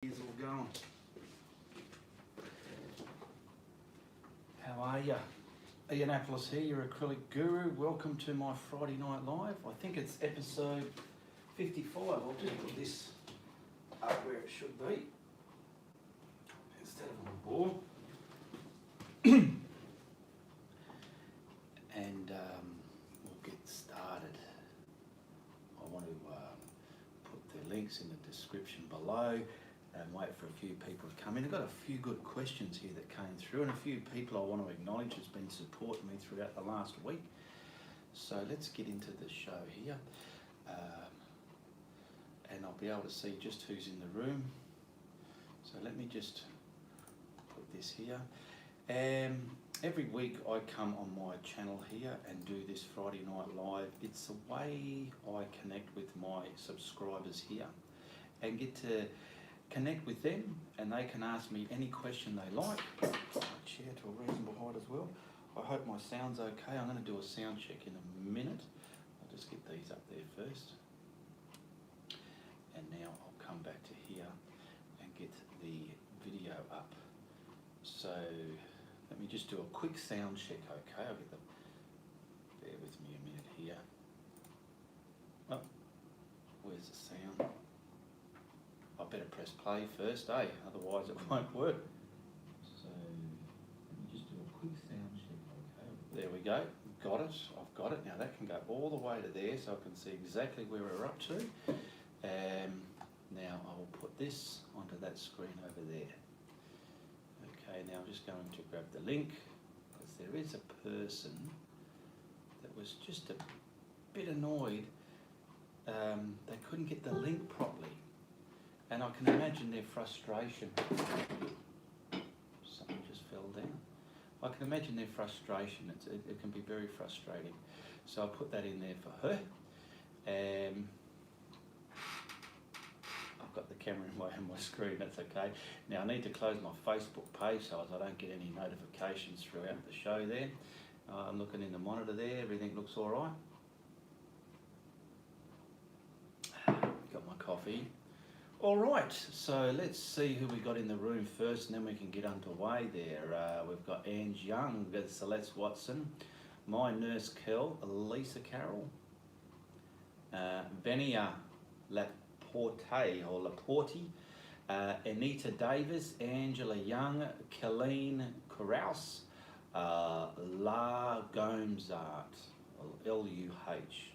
Here's all going. How are you? Ian Appelis here, your acrylic guru. Welcome to my Friday Night Live. I think it's episode 55. I'll just put this up where it should be instead of on the board. And we'll get started. I want to put the links in the description below and wait for a few people to come in. I've got a few good questions here that came through, and a few people I want to acknowledge has been supporting me throughout the last week. So let's get into the show here, and I'll be able to see just who's in the room. So let me just put this here. Every week I come on my channel here and do this Friday Night Live. It's a way I connect with my subscribers here and get to connect with them, and they can ask me any question they like. Put my chair to a reasonable height as well. I hope my sound's okay. I'm going to do a sound check in a minute. I'll just get these up there first. And now I'll come back to here and get the video up. So let me just do a quick sound check, okay? I'll get the, bear with me a minute here. Oh, where's the sound? I better press play first, eh? Otherwise it won't work. So let me just do a quick sound check, okay? There we go, got it, I've got it. Now that can go all the way to there so I can see exactly where we're up to. Now I will put this onto that screen over there. Okay, now I'm just going to grab the link, because there is a person that was just a bit annoyed. They couldn't get the link properly. And I can imagine their frustration. Something just fell down. I can imagine their frustration. It can be very frustrating. So I'll put that in there for her. I've got the camera in my screen, that's okay. Now I need to close my Facebook page so as I don't get any notifications throughout the show there. I'm looking in the monitor there, everything looks all right. Got my coffee. All right, so let's see who we got in the room first, and then we can get underway there. We've got Ange Young, we've got Celeste Watson, my nurse Kel, Lisa Carroll, Venia Laporte or Laporte, Anita Davis, Angela Young, Colleen Carouse, La Gomzart, L-U-H,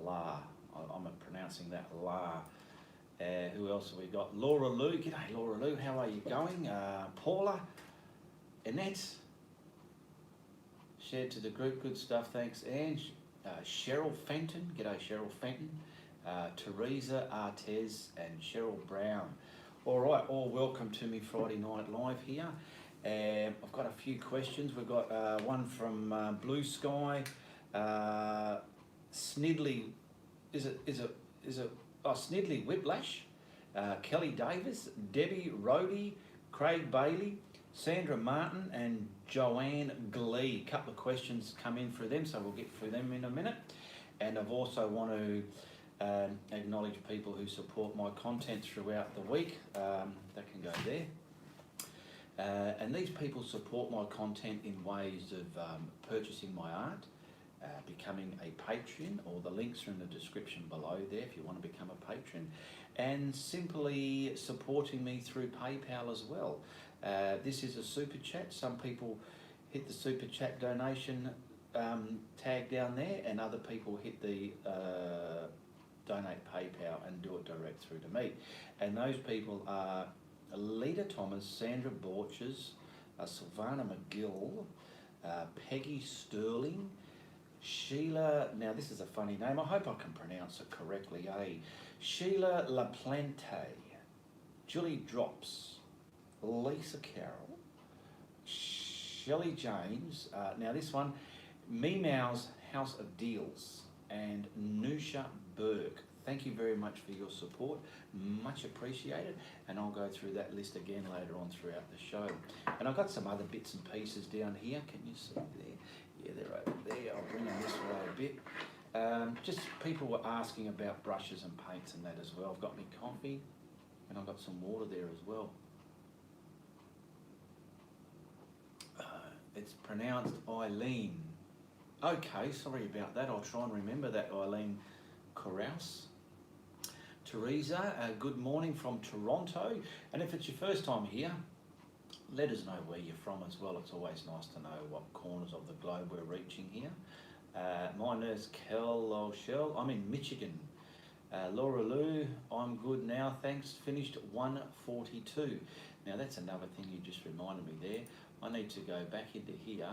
La, I'm pronouncing that La. Who else have we got? Laura Lou. G'day Laura Lou, how are you going? Paula, Annette, shared to the group, good stuff, thanks Ange. Cheryl Fenton, g'day Cheryl Fenton. Teresa Artez and Cheryl Brown. All right, all welcome to me Friday Night Live here. I've got a few questions. We've got one from Blue Sky, Snidley, is it Snidley Whiplash, Kelly Davis, Debbie Rhodey, Craig Bailey, Sandra Martin and Joanne Glee. A couple of questions come in through them, so we'll get through them in a minute. And I've also want to acknowledge people who support my content throughout the week. That can go there. And these people support my content in ways of purchasing my art, becoming a patron, or the links are in the description below there if you want to become a patron, and simply supporting me through PayPal as well. This is a super chat. Some people hit the super chat donation tag down there, and other people hit the donate PayPal and do it direct through to me. And those people are Lita Thomas, Sandra Borches, Sylvana McGill, Peggy Sterling, Sheila, now this is a funny name, I hope I can pronounce it correctly, Sheila LaPlante, Julie Drops, Lisa Carroll, Shelley James, now this one, Meemow's House of Deals, and Nusha Burke. Thank you very much for your support, much appreciated, and I'll go through that list again later on throughout the show. And I've got some other bits and pieces down here, can you see there? Yeah, they're over there. I'll bring them this way a bit. Just people were asking about brushes and paints and that as well. I've got my coffee. And I've got some water there as well. It's pronounced Eileen. Okay, sorry about that. I'll try and remember that, Eileen Carouse. Teresa, good morning from Toronto. And if it's your first time here, let us know where you're from as well. It's always nice to know what corners of the globe we're reaching here. My nurse Kel Shell, I'm in Michigan. Laura Lou, I'm good now, thanks. Finished 142. Now that's another thing you just reminded me there. I need to go back into here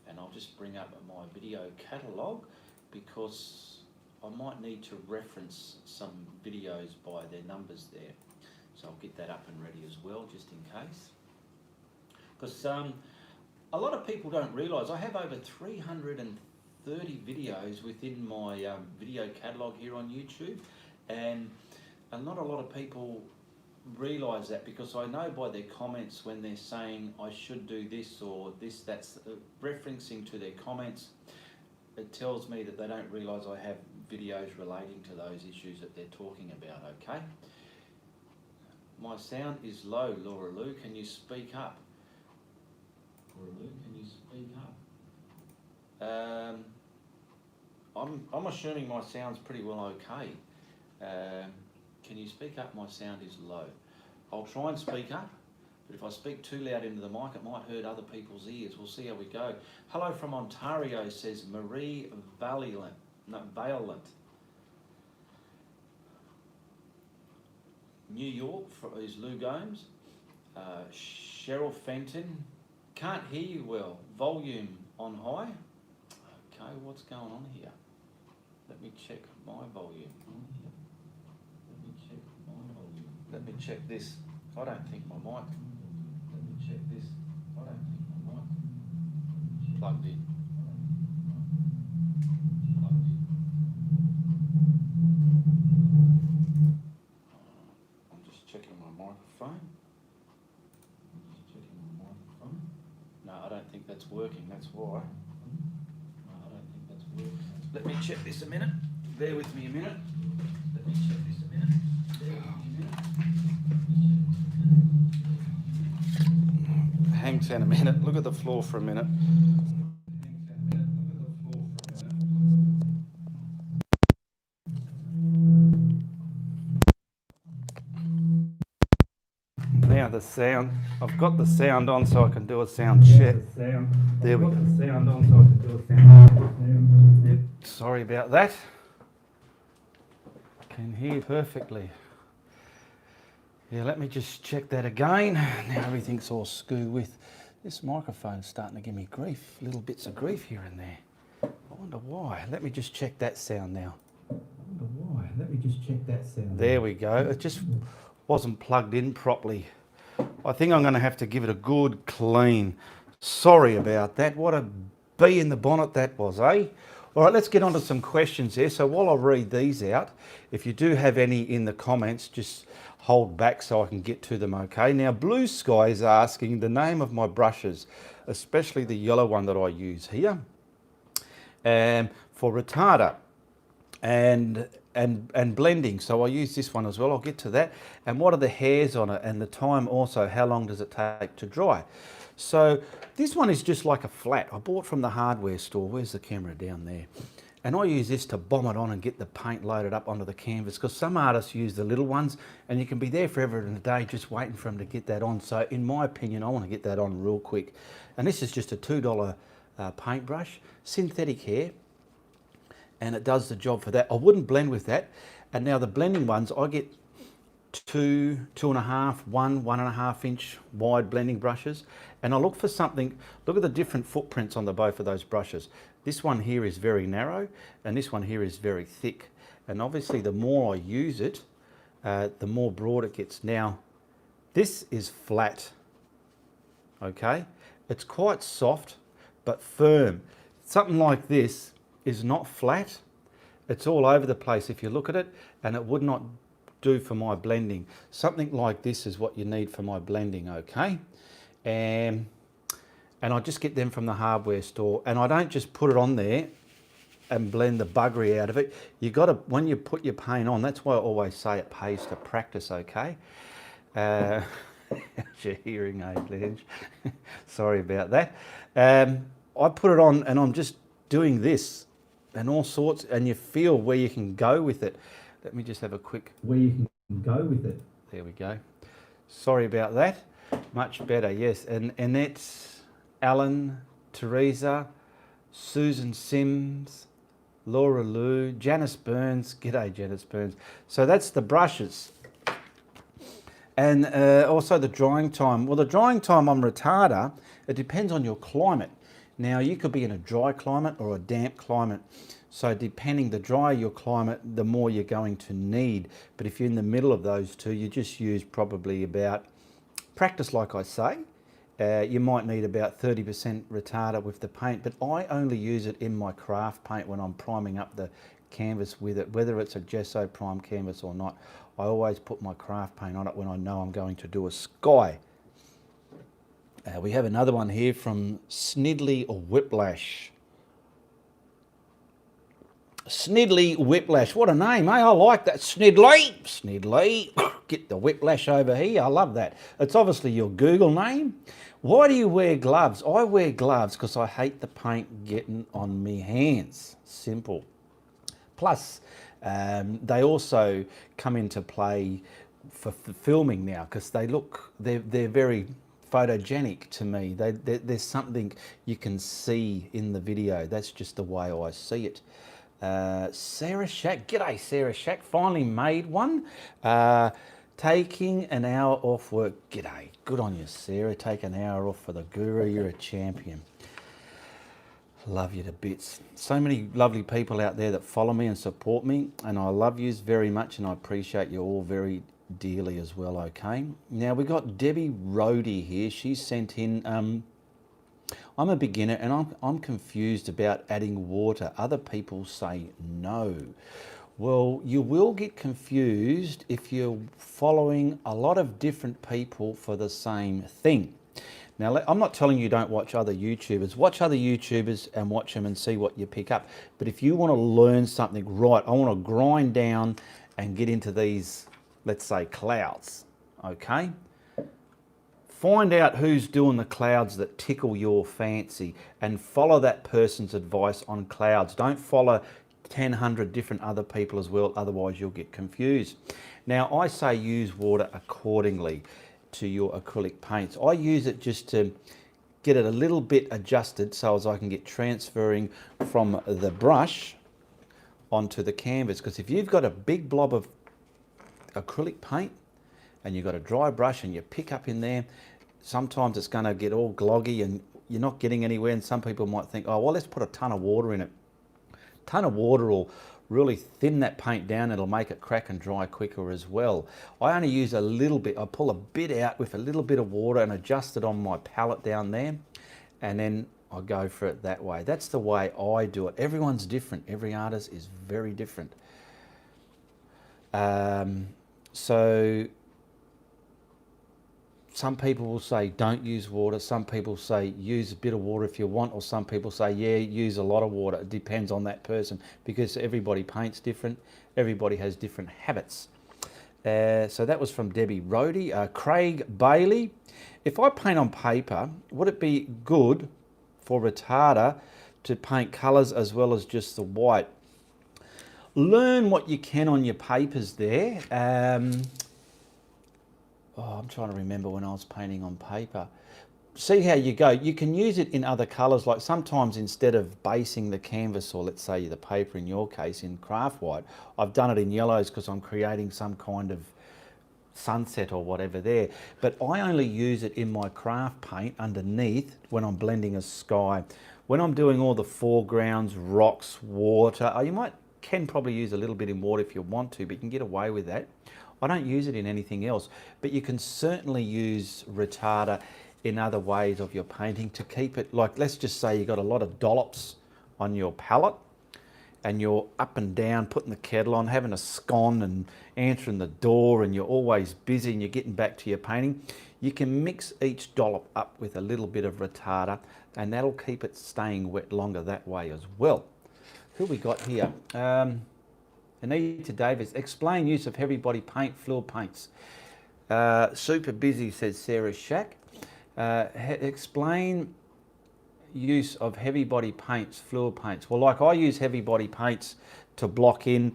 and I'll just bring up my video catalogue because I might need to reference some videos by their numbers there. So I'll get that up and ready as well, just in case. Because a lot of people don't realise I have over 330 videos within my video catalogue here on YouTube, and not a lot of people realise that, because I know by their comments when they're saying I should do this or this, that's referencing to their comments, it tells me that they don't realise I have videos relating to those issues that they're talking about, okay? My sound is low, Laura Lou, can you speak up? Laura Lou, can you speak up? I'm assuming my sound's pretty well okay. Can you speak up? My sound is low. I'll try and speak up, but if I speak too loud into the mic, it might hurt other people's ears. We'll see how we go. Hello from Ontario, says Marie Valiant. New York is Lou Gomes. Cheryl Fenton. Can't hear you well. Volume on high. Okay, what's going on here? Let me check my volume. Let me check this. I don't think my mic. Let me check this. I don't think my mic plugged in. I'm just checking my microphone. No, I don't think that's working. That's why. No, I don't think that's working. Let me check this a minute. Bear with me a minute. Let me check this a minute. Bear with me a minute. Hang on a minute. Look at the floor for a minute. Now the sound. I've got the sound on so I can do a sound check. There we go. The sound on so I can do a sound check. Yep. Sorry about that. Can hear perfectly. Yeah, let me just check that again. Now everything's all screw with. This microphone's starting to give me grief, little bits of grief here and there. I wonder why. Let me just check that sound now. There we go. It just wasn't plugged in properly. I think I'm going to have to give it a good clean. Sorry about that. What a bee in the bonnet that was, eh? All right, let's get on to some questions here. So while I read these out, if you do have any in the comments, just hold back so I can get to them, okay? Now, Blue Sky is asking the name of my brushes, especially the yellow one that I use here, for retarder and blending. So I use this one as well. I'll get to that. And what are the hairs on it, and the time also, how long does it take to dry? So this one is just like a flat. I bought from the hardware store. Where's the camera? Down there. And I use this to bomb it on and get the paint loaded up onto the canvas, because some artists use the little ones and you can be there forever and a day just waiting for them to get that on. So in my opinion, I want to get that on real quick. And this is just a $2 paintbrush, synthetic hair, and it does the job for that. I wouldn't blend with that. And now the blending ones, I get 2.5, 1.5 inch wide blending brushes, and I look for something. Look at the different footprints on the both of those brushes. This one here is very narrow and this one here is very thick, and obviously the more I use it, the more broad it gets. Now this is flat, okay? It's quite soft but firm. Something like this is not flat, it's all over the place if you look at it, and it would not do for my blending. Something like this is what you need for my blending, okay? And I just get them from the hardware store, and I don't just put it on there and blend the buggery out of it. You got to, when you put your paint on, that's why I always say it pays to practice, okay? Your hearing aid, Lange. Sorry about that. I put it on and I'm just doing this and all sorts, and you feel where you can go with it. Let me just have a quick... Where you can go with it. There we go. Sorry about that. Much better, yes. And Annette, Alan, Teresa, Susan Sims, Laura Lou, Janice Burns. G'day, Janice Burns. So that's the brushes. And also the drying time. Well, the drying time on Retarder, it depends on your climate. Now, you could be in a dry climate or a damp climate. So depending, the drier your climate, the more you're going to need. But if you're in the middle of those two, you just use probably about, practice like I say, you might need about 30% retarder with the paint, but I only use it in my craft paint when I'm priming up the canvas with it, whether it's a gesso prime canvas or not. I always put my craft paint on it when I know I'm going to do a sky. We have another one here from Snidley Whiplash. Snidley Whiplash, what a name, eh? I like that. Snidley, Snidley. Get the whiplash over here, I love that. It's obviously your Google name. Why do you wear gloves? I wear gloves because I hate the paint getting on me hands. Simple. Plus, they also come into play for filming now because they're very photogenic to me. There's something you can see in the video. That's just the way I see it. Sarah Shack, g'day Sarah Shack, finally made one. Taking an hour off work, g'day. Good on you, Sarah. Take an hour off for the guru, you're a champion. Love you to bits. So many lovely people out there that follow me and support me, and I love yous very much, and I appreciate you all very dearly as well, okay? Now we got Debbie Rhodey here. She sent in, I'm a beginner and I'm confused about adding water. Other people say no. Well, you will get confused if you're following a lot of different people for the same thing. Now, I'm not telling you don't watch other YouTubers. Watch other YouTubers and watch them and see what you pick up. But if you want to learn something right, I want to grind down and get into these, let's say, clouds, okay? Find out who's doing the clouds that tickle your fancy and follow that person's advice on clouds. Don't follow 100 different other people as well, otherwise you'll get confused. Now, I say use water accordingly to your acrylic paints. I use it just to get it a little bit adjusted so as I can get transferring from the brush onto the canvas. Because if you've got a big blob of acrylic paint and you've got a dry brush and you pick up in there, sometimes it's going to get all gloggy and you're not getting anywhere, and some people might think, oh, well, let's put a ton of water in it. A ton of water will really thin that paint down. It'll make it crack and dry quicker as well. I only use a little bit. I pull a bit out with a little bit of water and adjust it on my palette down there, and then I go for it that way. That's the way I do it. Everyone's different. Every artist is very different. So some people will say don't use water, some people say use a bit of water if you want, or some people say yeah, use a lot of water. It depends on that person because everybody paints different, everybody has different habits. So that was from Debbie Rhodey. Craig Bailey, if I paint on paper, would it be good for retarder to paint colours as well as just the white? Learn what you can on your papers there. I'm trying to remember when I was painting on paper. See how you go. You can use it in other colours, like sometimes instead of basing the canvas, or let's say the paper in your case in craft white, I've done it in yellows because I'm creating some kind of sunset or whatever there. But I only use it in my craft paint underneath when I'm blending a sky. When I'm doing all the foregrounds, rocks, water, you can probably use a little bit in water if you want to, but you can get away with that. I don't use it in anything else, but you can certainly use retarder in other ways of your painting to keep it, like let's just say you got a lot of dollops on your palette and you're up and down putting the kettle on, having a scone and answering the door, and you're always busy and you're getting back to your painting. You can mix each dollop up with a little bit of retarder and that'll keep it staying wet longer that way as well. Who we got here? Anita Davis, explain use of heavy body paint, fluid paints. Super busy, says Sarah Shack. Explain use of heavy body paints, fluid paints. Well, like I use heavy body paints to block in.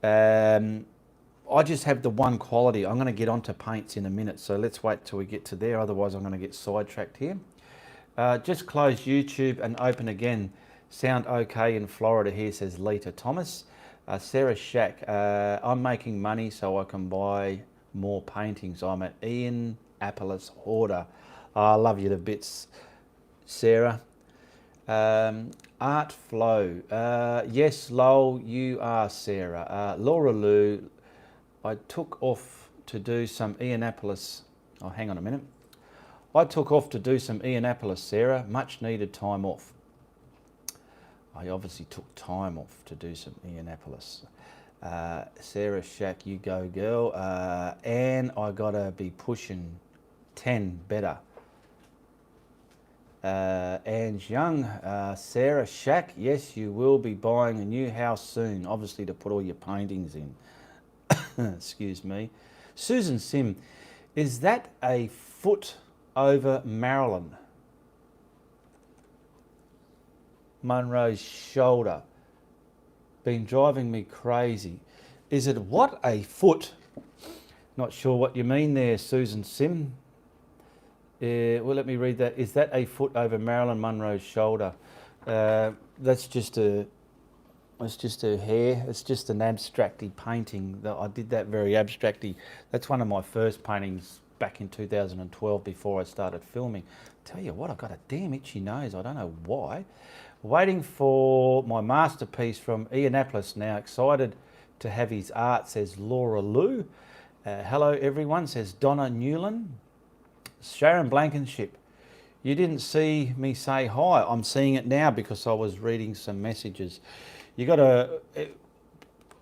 I just have the one quality. I'm going to get onto paints in a minute, so let's wait till we get to there, otherwise I'm going to get sidetracked here. Just close YouTube and open again. Sound okay in Florida here, says Lita Thomas. Sarah Shack, I'm making money so I can buy more paintings. I'm an Ian Apollos hoarder. I love you to bits, Sarah. Art Flow. Yes, Lowell, you are Sarah. Laura Lou, I took off to do some Ian Apollos. Oh, hang on a minute. I took off to do some Ian Apollos, Sarah. Much needed time off. I obviously took time off to do some Ian Apollos. Sarah Shack, you go girl. And I gotta be pushing 10 better. Ange Young, Sarah Shack, yes, you will be buying a new house soon, obviously to put all your paintings in. Excuse me. Susan Sim, is that a foot over Marilyn Monroe's shoulder? Been driving me crazy. Is it what, a foot? Not sure what you mean there, Susan Sim. Well, let me read that. Is that a foot over Marilyn Monroe's shoulder? That's just a hair. It's just an abstracty painting. I did that very abstracty. That's one of my first paintings back in 2012 before I started filming. Tell you what, I've got a damn itchy nose. I don't know why. Waiting for my masterpiece from Ian Apollos now. Excited to have his art, says Laura Lou. Hello everyone, says Donna Newland. Sharon Blankenship, you didn't see me say hi. I'm seeing it now because I was reading some messages. You got to,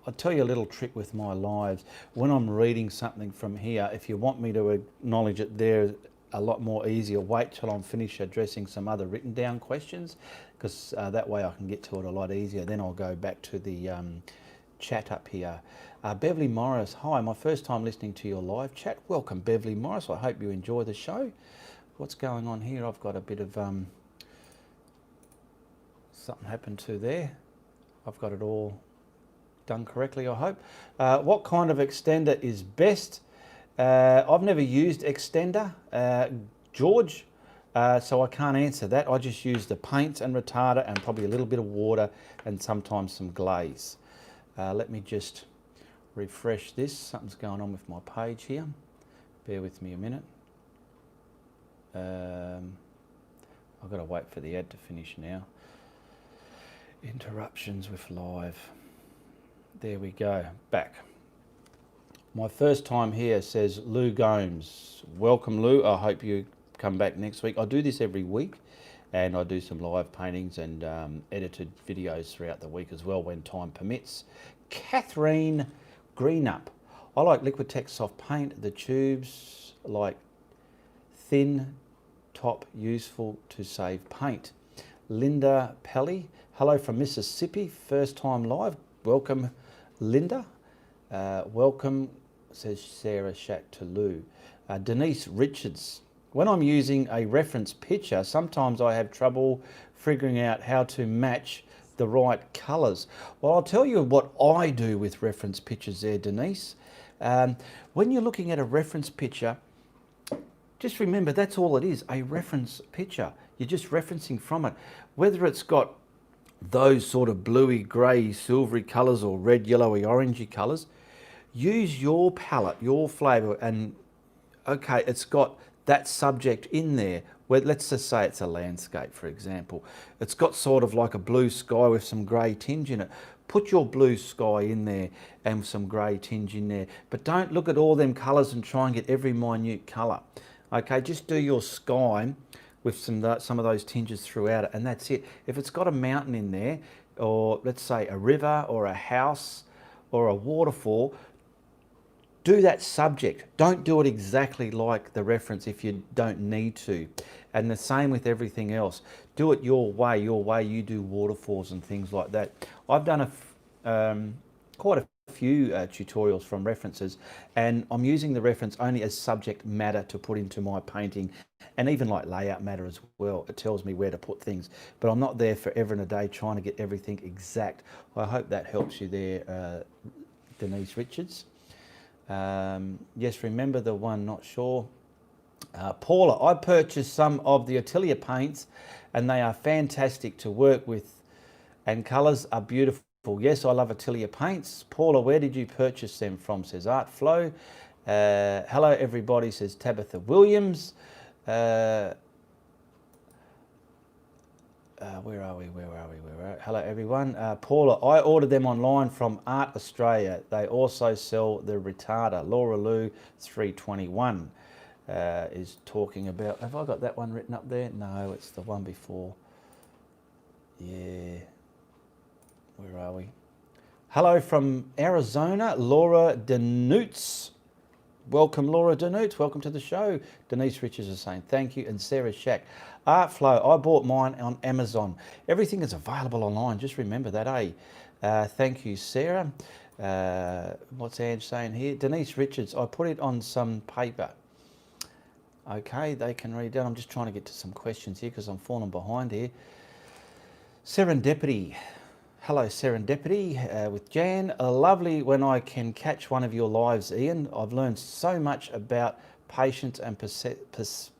I'll tell you a little trick with my lives. When I'm reading something from here, if you want me to acknowledge it there a lot more easier, wait till I'm finished addressing some other written down questions, because that way I can get to it a lot easier. Then I'll go back to the chat up here. Beverly Morris, hi, my first time listening to your live chat. Welcome, Beverly Morris. I hope you enjoy the show. What's going on here? I've got a bit of something happened to there. I've got it all done correctly, I hope. What kind of extender is best? I've never used extender, George, so I can't answer that. I just use the paints and retarder and probably a little bit of water and sometimes some glaze. Let me just refresh this. Something's going on with my page here. Bear with me a minute. I've got to wait for the ad to finish now. Interruptions with live. There we go, back. My first time here, says Lou Gomes. Welcome, Lou. I hope you come back next week. I do this every week, and I do some live paintings and edited videos throughout the week as well when time permits. Catherine Greenup. I like Liquitex soft paint. The tubes like thin top, useful to save paint. Linda Pelly. Hello from Mississippi. First time live. Welcome, Linda. Welcome, says Sarah Shack to Lou. Denise Richards. When I'm using a reference picture, sometimes I have trouble figuring out how to match the right colours. Well, I'll tell you what I do with reference pictures there, Denise. When you're looking at a reference picture, just remember that's all it is, a reference picture. You're just referencing from it. Whether it's got those sort of bluey, grey, silvery colours or red, yellowy, orangey colours, use your palette, your flavour, and okay, it's got that subject in there. Where, let's just say it's a landscape, for example. It's got sort of like a blue sky with some grey tinge in it. Put your blue sky in there and some grey tinge in there. But don't look at all them colours and try and get every minute colour. Okay, just do your sky with some of those tinges throughout it, and that's it. If it's got a mountain in there, or let's say a river or a house or a waterfall, do that subject. Don't do it exactly like the reference if you don't need to. And the same with everything else. Do it your way you do waterfalls and things like that. I've done quite a few tutorials from references, and I'm using the reference only as subject matter to put into my painting, and even like layout matter as well. It tells me where to put things, but I'm not there forever and a day trying to get everything exact. I hope that helps you there, Denise Richards. Yes, remember the one, not sure. Paula, I purchased some of the Atelier paints and they are fantastic to work with and colours are beautiful. Yes, I love Atelier paints. Paula, where did you purchase them from, says Artflow. Hello everybody, says Tabitha Williams. Where are we? Hello everyone. Paula, I ordered them online from Art Australia. They also sell the Retarder. Laura Lou 321 is talking about, have I got that one written up there? No, it's the one before. Yeah, where are we? Hello from Arizona, Laura Denutz. Welcome, Laura Denutz. Welcome to the show. Denise Richards is saying thank you. And Sarah Shack. Artflow, I bought mine on Amazon. Everything is available online. Just remember that, eh? Thank you, Sarah. What's Ange saying here? Denise Richards, I put it on some paper. Okay, they can read that. I'm just trying to get to some questions here because I'm falling behind here. Serendipity. Hello, Serendipity with Jan. Lovely when I can catch one of your lives, Ian. I've learned so much about patience and persistence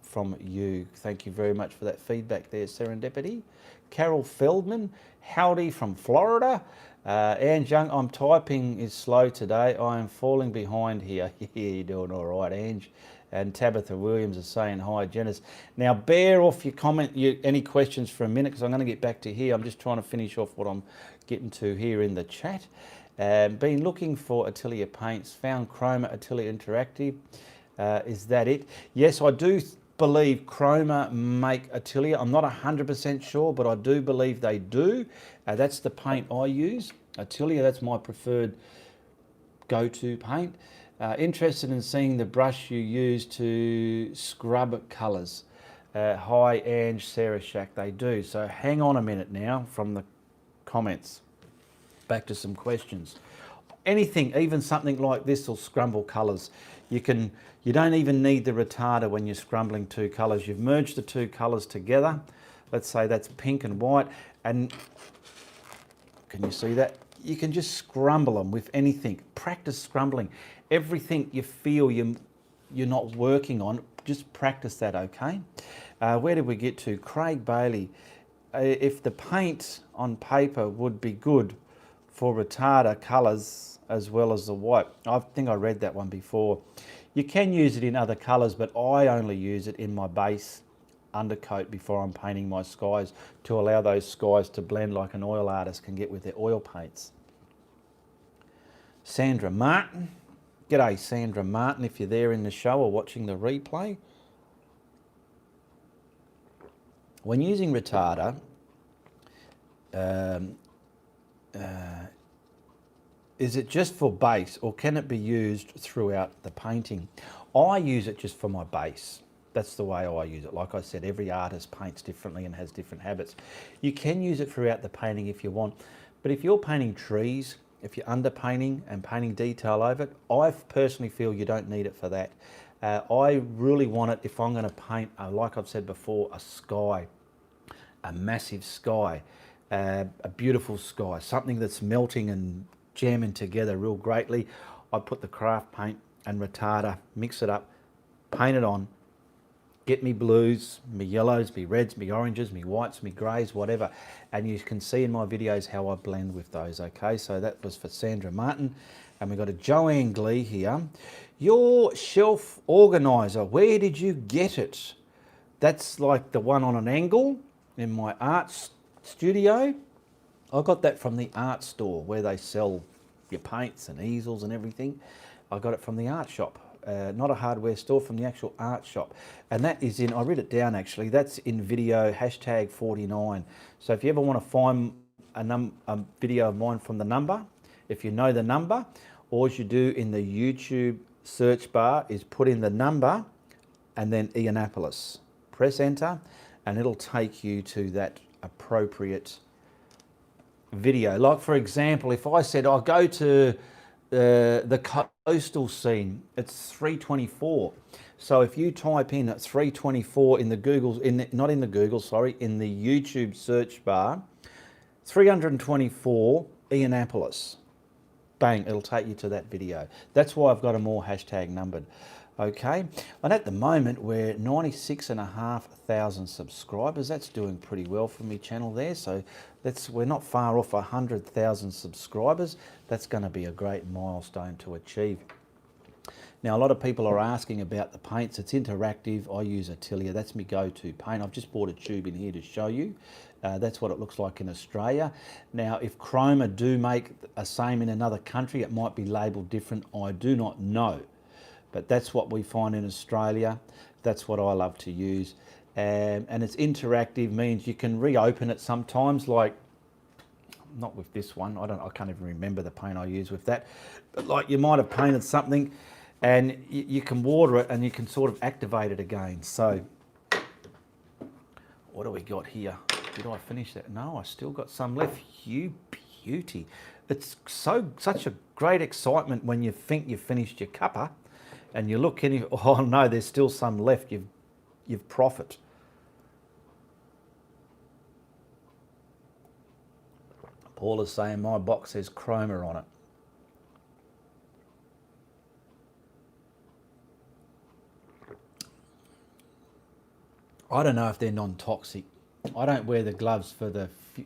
from you. Thank you very much for that feedback there, Serendipity. Carol Feldman, howdy from Florida. Ange Young, I'm typing is slow today. I am falling behind here. You're doing all right, Ange. And Tabitha Williams is saying hi, Janice. Now, bear off your comment, any questions for a minute, because I'm going to get back to here. I'm just trying to finish off what I'm getting to here in the chat. Been looking for Atelier paints, found Chroma Atelier Interactive. Is that it? Yes, I do believe Chroma make Atelier. I'm not 100% sure, but I do believe they do. That's the paint I use. Atelier, that's my preferred go-to paint. Interested in seeing the brush you use to scrub colours. Hi, Ange, Sarah Shack, they do. So hang on a minute now from the comments. Back to some questions. Anything, even something like this will scrumble colours. You don't even need the retarder when you're scrumbling two colours. You've merged the two colours together. Let's say that's pink and white. And can you see that? You can just scrumble them with anything. Practice scrumbling. Everything you feel you're not working on, just practice that, okay? Where did we get to? Craig Bailey. If the paint on paper would be good for retarder colours as well as the white. I think I read that one before. You can use it in other colours, but I only use it in my base undercoat before I'm painting my skies to allow those skies to blend like an oil artist can get with their oil paints. Sandra Martin. G'day, Sandra Martin, if you're there in the show or watching the replay. When using retarder, is it just for base or can it be used throughout the painting? I use it just for my base. That's the way I use it. Like I said, every artist paints differently and has different habits. You can use it throughout the painting if you want, but if you're painting trees, if you're underpainting and painting detail over it, I personally feel you don't need it for that. I really want it if I'm going to paint, like I've said before, a sky, a massive sky, a beautiful sky, something that's melting and jamming together real greatly. I put the craft paint and retarder, mix it up, paint it on, get me blues, me yellows, me reds, me oranges, me whites, me greys, whatever. And you can see in my videos how I blend with those, okay? So that was for Sandra Martin. And we've got a Joanne Glee here. Your shelf organizer, where did you get it? That's like the one on an angle in my art studio. I got that from the art store where they sell your paints and easels and everything. I got it from the art shop. Not a hardware store, from the actual art shop. And that is in, I wrote it down actually, that's in video hashtag 49. So if you ever want to find a video of mine from the number, if you know the number, all you do in the YouTube search bar is put in the number and then Ianapolis. Press enter and it'll take you to that appropriate video. Like for example, if I said I go to the coastal scene, it's 324. So if you type in 324 in the Google, not in the Google, sorry, in the YouTube search bar, 324 Ianapolis, bang, it'll take you to that video. That's why I've got them all hashtag numbered. Okay, and at the moment we're 96,500 subscribers. That's doing pretty well for me channel there. So we're not far off 100,000 subscribers. That's going to be a great milestone to achieve. Now, a lot of people are asking about the paints. It's interactive. I use Atelier. That's my go-to paint. I've just bought a tube in here to show you. That's what it looks like in Australia. Now, if Chroma do make a same in another country, it might be labelled different. I do not know. But that's what we find in Australia. That's what I love to use. And it's interactive, means you can reopen it sometimes, like, not with this one. I can't even remember the paint I use with that. But like you might have painted something and you can water it and you can sort of activate it again. So what do we got here? Did I finish that? No, I still got some left. You beauty. It's such a great excitement when you think you've finished your cuppa and you look in, oh no, there's still some left. You've profit. Paul is saying my box says Chroma on it. I don't know if they're non-toxic. I don't wear the gloves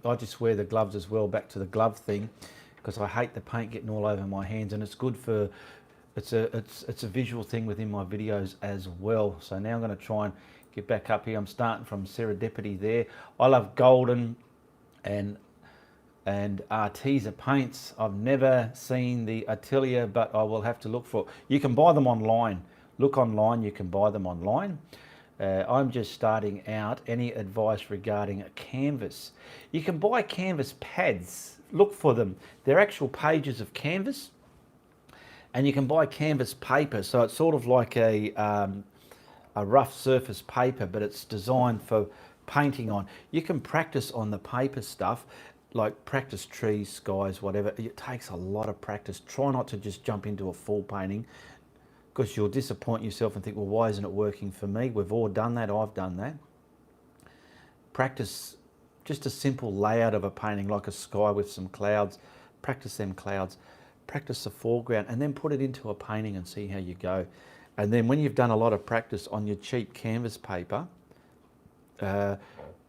I just wear the gloves as well, back to the glove thing, because I hate the paint getting all over my hands, and it's good for, it's a visual thing within my videos as well. So now I'm going to try and get back up here. I'm starting from Serendipity there. I love Golden and Arteza paints. I've never seen the Atelier, but I will have to look for it. You can buy them online. Look online, you can buy them online. I'm just starting out. Any advice regarding a canvas? You can buy canvas pads. Look for them. They're actual pages of canvas, and you can buy canvas paper. So it's sort of like a rough surface paper, but it's designed for painting on. You can practice on the paper stuff, like practice trees, skies, whatever. It takes a lot of practice. Try not to just jump into a full painting, because you'll disappoint yourself and think, well, why isn't it working for me? We've all done that. I've done that. Practice just a simple layout of a painting, like a sky with some clouds. Practice them clouds. Practice the foreground, and then put it into a painting and see how you go. And then when you've done a lot of practice on your cheap canvas paper,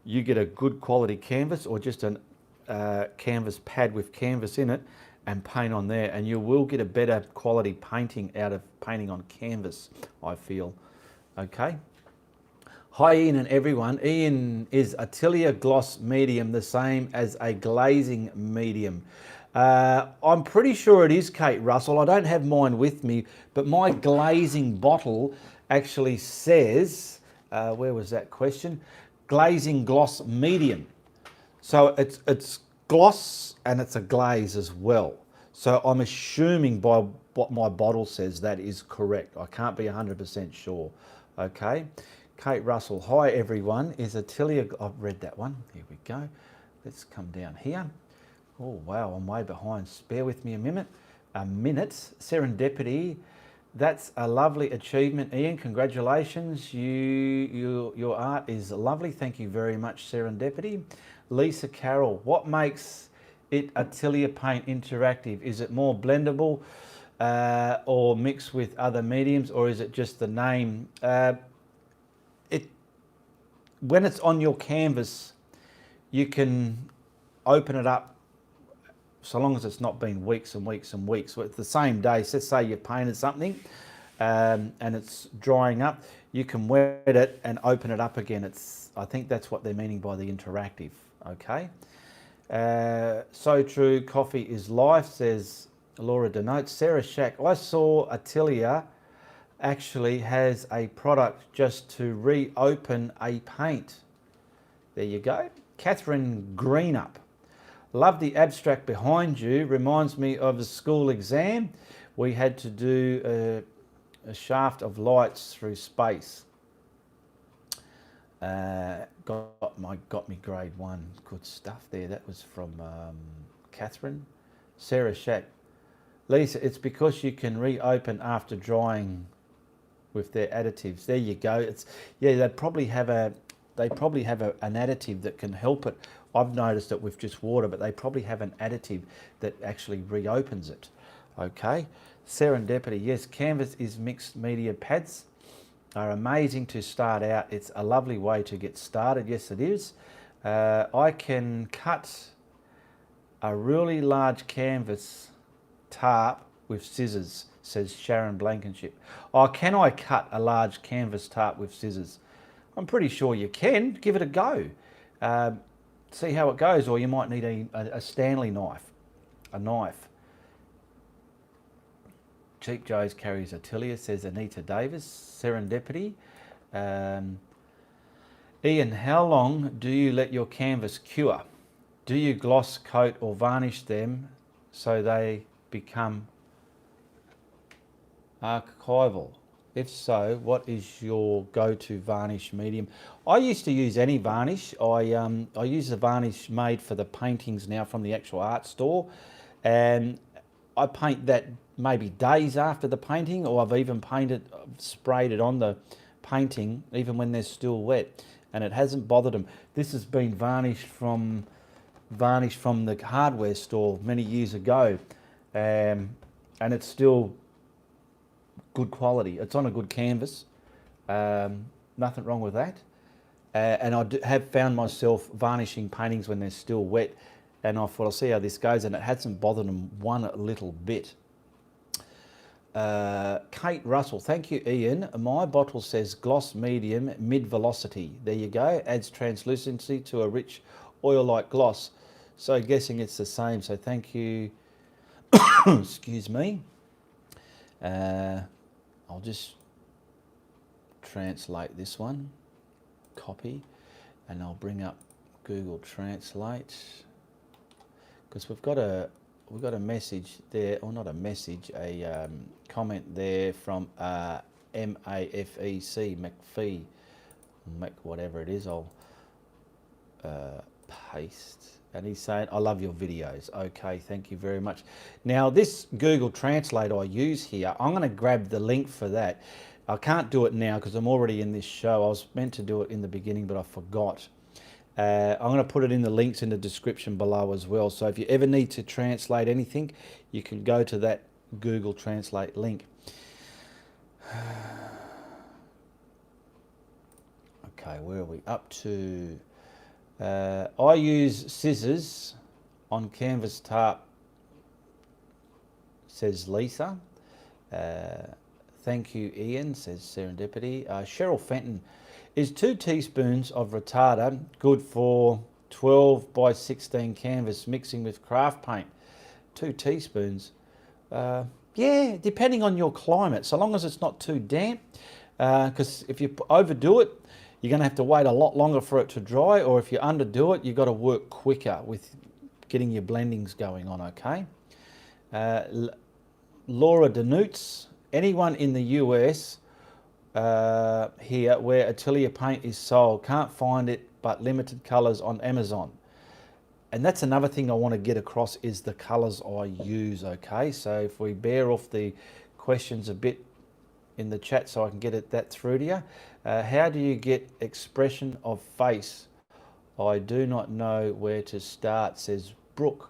you get a good quality canvas, or just a canvas pad with canvas in it, and paint on there, and you will get a better quality painting out of painting on canvas, I feel. Okay. Hi Ian and everyone. Ian, is Atelier gloss medium the same as a glazing medium? I'm pretty sure it is, Kate Russell. I don't have mine with me, but my glazing bottle actually says, where was that question? Glazing gloss medium. So it's gloss and it's a glaze as well. So I'm assuming by what my bottle says that is correct. I can't be 100% sure. Okay. Kate Russell, hi everyone. Is Atelier, I've read that one. Here we go. Let's come down here. Oh wow, I'm way behind. Bear with me a minute. Serendipity. That's a lovely achievement, Ian. Congratulations. Your art is lovely. Thank you very much, Serendipity. Lisa Carroll, what makes it Atelier paint interactive? Is it more blendable or mixed with other mediums, or is it just the name? When it's on your canvas, you can open it up, so long as it's not been weeks and weeks and weeks. So it's the same day. So let's say you painted something and it's drying up, you can wet it and open it up again. I think that's what they're meaning by the interactive. Okay. So true. Coffee is life, says Laura Denotes. Sarah Shack. I saw Atelier actually has a product just to reopen a paint. There you go. Catherine Greenup. Love the abstract behind you. Reminds me of a school exam. We had to do a shaft of lights through space. Got me grade 1. Good stuff there. That was from Catherine. Sarah Shack. Lisa, it's because you can reopen after drying with their additives. There you go. They probably have an additive that can help it. I've noticed it with just water, but they probably have an additive that actually reopens it. Okay. Serendipity. Yes, Canvas is mixed media pads are amazing to start out. It's a lovely way to get started. Yes, it is. I can cut a really large canvas tarp with scissors, says Sharon Blankenship. Oh, can I cut a large canvas tarp with scissors? I'm pretty sure you can. Give it a go. See how it goes, or you might need a Stanley knife, a knife. Cheap Joe's carries Attilia, says Anita Davis. Serendipity. Ian, how long do you let your canvas cure? Do you gloss coat or varnish them so they become archival? If so, what is your go-to varnish medium? I used to use any varnish. I use the varnish made for the paintings now from the actual art store, and I paint that maybe days after the painting, or I've even sprayed it on the painting even when they're still wet, and it hasn't bothered them. This has been varnished from the hardware store many years ago, and it's still good quality. It's on a good canvas, nothing wrong with that. And I have found myself varnishing paintings when they're still wet, and I thought I'll see how this goes, and it hasn't bothered them one little bit. Kate Russell, thank you, Ian. My bottle says gloss medium mid velocity. There you go. Adds translucency to a rich oil-like gloss. So guessing it's the same. So thank you. Excuse me. I'll just translate this one. Copy, and I'll bring up Google Translate, because we've got a message there, or not a message, a comment there from MAFEC, McPhee, whatever it is. I'll paste, and he's saying, I love your videos. Okay, thank you very much. Now this Google Translate I use here, I'm going to grab the link for that. I can't do it now because I'm already in this show. I was meant to do it in the beginning, but I forgot. I'm going to put it in the links in the description below as well. So if you ever need to translate anything, you can go to that Google Translate link. Okay, where are we up to? I use scissors on canvas tarp, says Lisa. Thank you, Ian, says Serendipity. Cheryl Fenton, is 2 teaspoons of retarder good for 12 by 16 canvas mixing with craft paint? 2 teaspoons? Yeah, depending on your climate, so long as it's not too damp. Because if you overdo it, you're going to have to wait a lot longer for it to dry, or if you underdo it, you've got to work quicker with getting your blendings going on, okay? Laura Denutes, anyone in the US here where Atelier paint is sold, can't find it but limited colours on Amazon. And that's another thing I want to get across, is the colours I use, okay? So if we bear off the questions a bit in the chat so I can get that through to you. How do you get expression of face? I do not know where to start, says Brooke.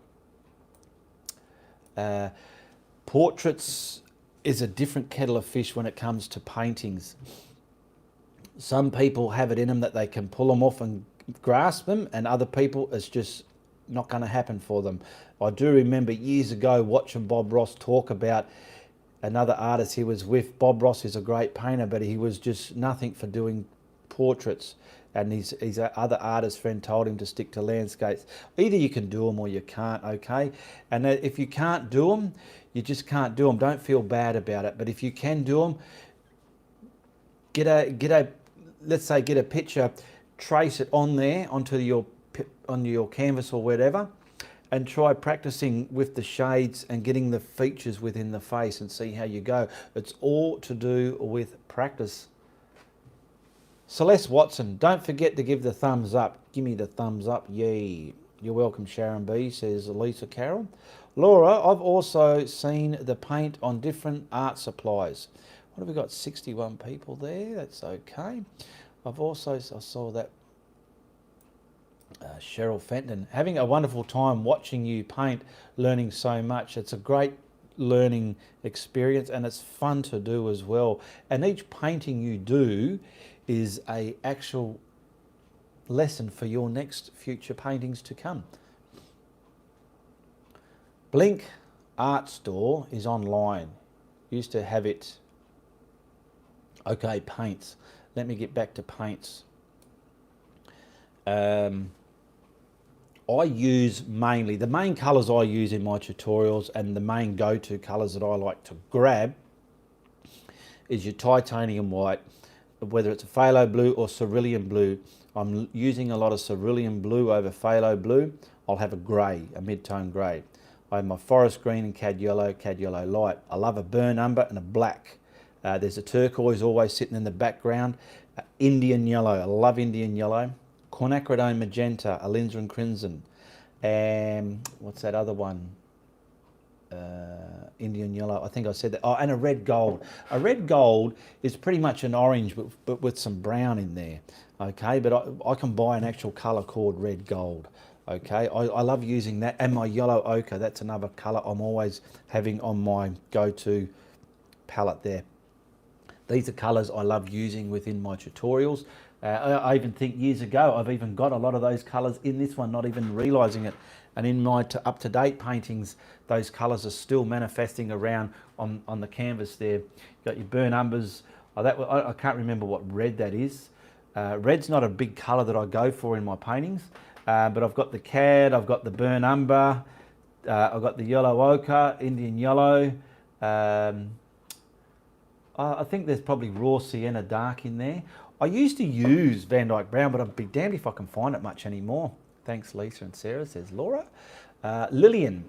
Portraits is a different kettle of fish when it comes to paintings. Some people have it in them that they can pull them off and grasp them, and other people it's just not going to happen for them. I do remember years ago watching Bob Ross talk about another artist he was with. Bob Ross is a great painter, but he was just nothing for doing portraits, and his other artist friend told him to stick to landscapes. Either you can do them or you can't, okay? And if you can't do them, you just can't do them. Don't feel bad about it. But if you can do them, let's say get a picture, trace it on there onto your canvas or whatever, and try practicing with the shades and getting the features within the face and see how you go. It's all to do with practice. Celeste Watson, don't forget to give the thumbs up. Give me the thumbs up, yay. You're welcome, Sharon B, says Lisa Carroll. Laura, I've also seen the paint on different art supplies. What have we got? 61 people there. That's okay. I saw that Cheryl Fenton, having a wonderful time watching you paint, learning so much. It's a great learning experience and it's fun to do as well. And each painting you do is a actual lesson for your next future paintings to come. Blink Art Store is online. Used to have it. Okay, paints. Let me get back to paints. I use mainly, the main colours I use in my tutorials and the main go-to colours that I like to grab is your titanium white, whether it's a phthalo blue or cerulean blue. I'm using a lot of cerulean blue over phthalo blue. I'll have a grey, a mid-tone grey. I have my forest green and cad yellow light. I love a burn umber and a black. There's a turquoise always sitting in the background. Indian yellow, I love Indian yellow. Quinacridone magenta, alizarin crimson, and what's that other one? Indian yellow, I think I said that. Oh, and a red gold. A red gold is pretty much an orange, but with some brown in there. Okay, but I can buy an actual colour called red gold. Okay, I love using that. And my yellow ochre, that's another colour I'm always having on my go-to palette there. These are colours I love using within my tutorials. I even think years ago, I've even got a lot of those colours in this one, not even realising it. And in my up-to-date paintings, those colours are still manifesting around on the canvas there. You've got your burnt umbers. I can't remember what red that is. Red's not a big colour that I go for in my paintings, but I've got the cad, I've got the burnt umber, I've got the yellow ochre, Indian yellow. I think there's probably raw sienna dark in there. I used to use Van Dyke Brown, but I'd be damned if I can find it much anymore. Thanks, Lisa and Sarah, says Laura. Lillian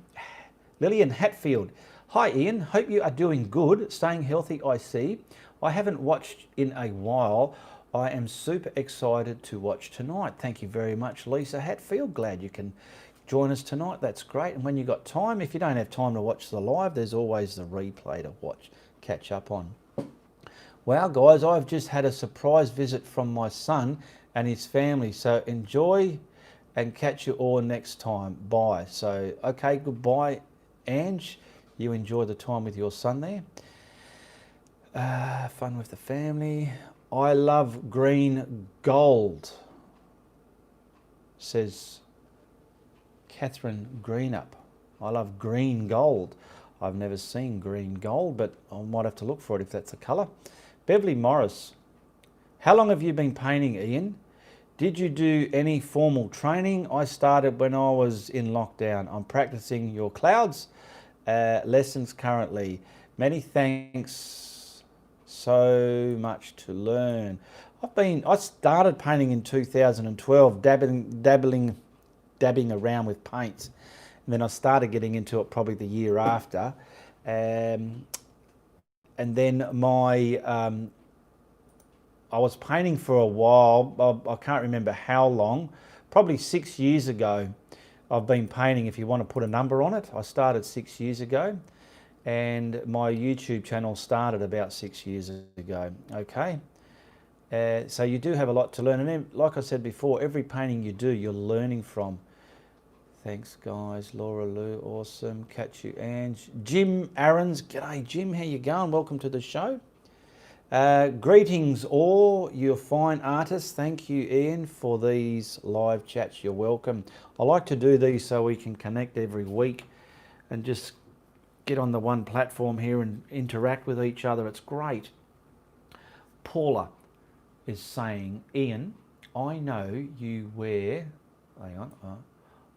Hatfield. Hi, Ian. Hope you are doing good. Staying healthy, I see. I haven't watched in a while. I am super excited to watch tonight. Thank you very much, Lisa Hatfield. Glad you can join us tonight. That's great. And when you've got time, if you don't have time to watch the live, there's always the replay to catch up on. Wow, guys, I've just had a surprise visit from my son and his family. So enjoy and catch you all next time. Bye. So, okay, goodbye, Ange. You enjoy the time with your son there. Fun with the family. I love green gold, says Catherine Greenup. I love green gold. I've never seen green gold, but I might have to look for it if that's a colour. Beverly Morris. How long have you been painting, Ian? Did you do any formal training? I started when I was in lockdown. I'm practicing your clouds lessons currently. Many thanks. So much to learn. I started painting in 2012, dabbing around with paints. And then I started getting into it probably the year after. And then I was painting for a while. I can't remember how long, probably 6 years ago. I've been painting, if you want to put a number on it. I started 6 years ago, and my YouTube channel started about 6 years ago. Okay, so you do have a lot to learn, and then, like I said before, every painting you do, you're learning from. Thanks, guys. Laura Lou, awesome. Catch you, Ange. Jim Aarons. G'day, Jim. How you going? Welcome to the show. Greetings, all you fine artists. Thank you, Ian, for these live chats. You're welcome. I like to do these so we can connect every week and just get on the one platform here and interact with each other. It's great. Paula is saying, Ian, I know you were... Hang on.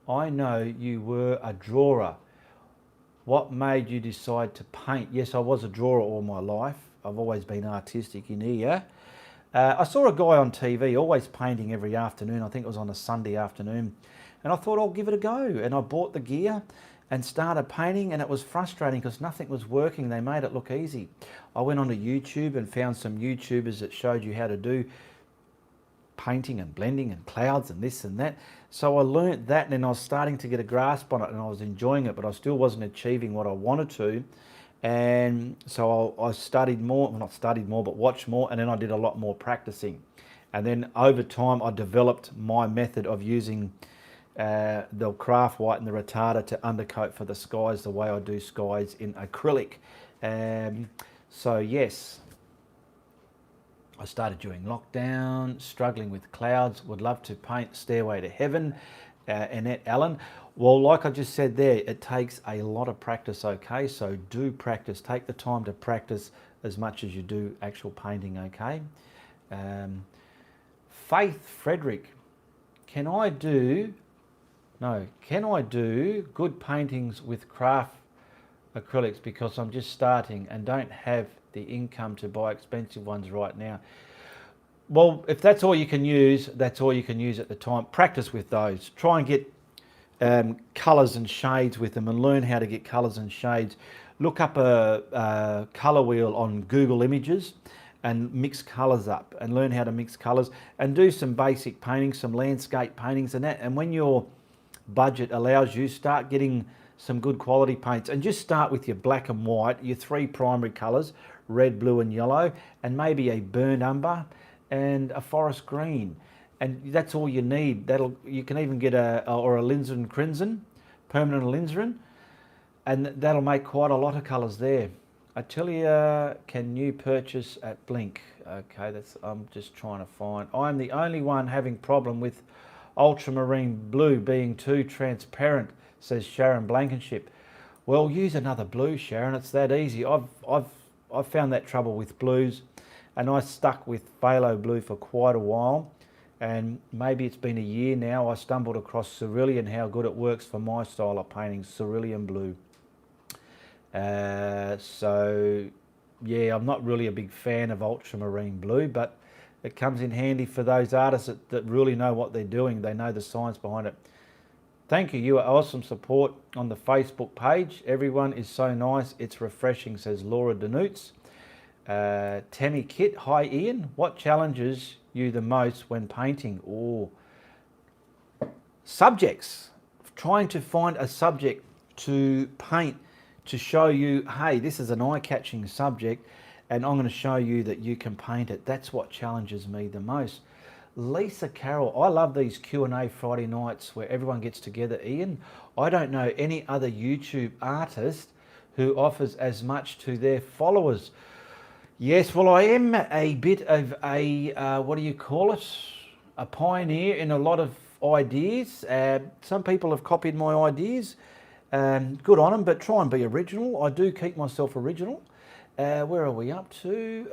I know you were a drawer. What made you decide to paint? Yes, I was a drawer all my life. I've always been artistic in here. I saw a guy on TV always painting every afternoon. I think it was on a Sunday afternoon. And I thought I'll give it a go. And I bought the gear and started painting, and it was frustrating because nothing was working. They made it look easy. I went onto YouTube and found some YouTubers that showed you how to do painting and blending and clouds and this and that. So I learnt that, and then I was starting to get a grasp on it, and I was enjoying it, but I still wasn't achieving what I wanted to. And so I studied more, well, not studied more, but watched more, and then I did a lot more practicing. And then over time, I developed my method of using the craft white and the retarder to undercoat for the skies the way I do skies in acrylic. So yes, I started during lockdown, struggling with clouds, would love to paint Stairway to Heaven, Annette Allen. Well, like I just said there, it takes a lot of practice, okay? So do practice, take the time to practice as much as you do actual painting, okay? Faith Frederick, can I do good paintings with craft acrylics because I'm just starting and don't have the income to buy expensive ones right now? Well, if that's all you can use, that's all you can use at the time. Practice with those. Try and get colours and shades with them and learn how to get colours and shades. Look up a colour wheel on Google Images and mix colours up and learn how to mix colours and do some basic painting, some landscape paintings and that. And when your budget allows you, start getting some good quality paints and just start with your black and white, your 3 primary colours, red, blue and yellow, and maybe a burnt umber and a forest green. And that's all you need. You can even get a alizarin crimson, permanent alizarin, and that'll make quite a lot of colours there. Atelier, can you purchase at Blink? Okay, I'm just trying to find. I'm the only one having problem with ultramarine blue being too transparent, says Sharon Blankenship. Well, use another blue, Sharon. It's that easy. I've found that trouble with blues, and I stuck with phthalo blue for quite a while. And maybe it's been a year now. I stumbled across cerulean, how good it works for my style of painting, cerulean blue. So yeah, I'm not really a big fan of ultramarine blue, but it comes in handy for those artists that really know what they're doing. They know the science behind it. Thank you. You are awesome support on the Facebook page. Everyone is so nice. It's refreshing, says Laura Denutz. Tammy Kit, hi Ian. What challenges you the most when painting? Or subjects. Trying to find a subject to paint to show you, hey, this is an eye-catching subject and I'm going to show you that you can paint it. That's what challenges me the most. Lisa Carroll, I love these Q&A Friday nights where everyone gets together, Ian. I don't know any other YouTube artist who offers as much to their followers. Yes, well, I am a bit of a, what do you call it? A pioneer in a lot of ideas. Some people have copied my ideas. Good on them, but try and be original. I do keep myself original. Where are we up to?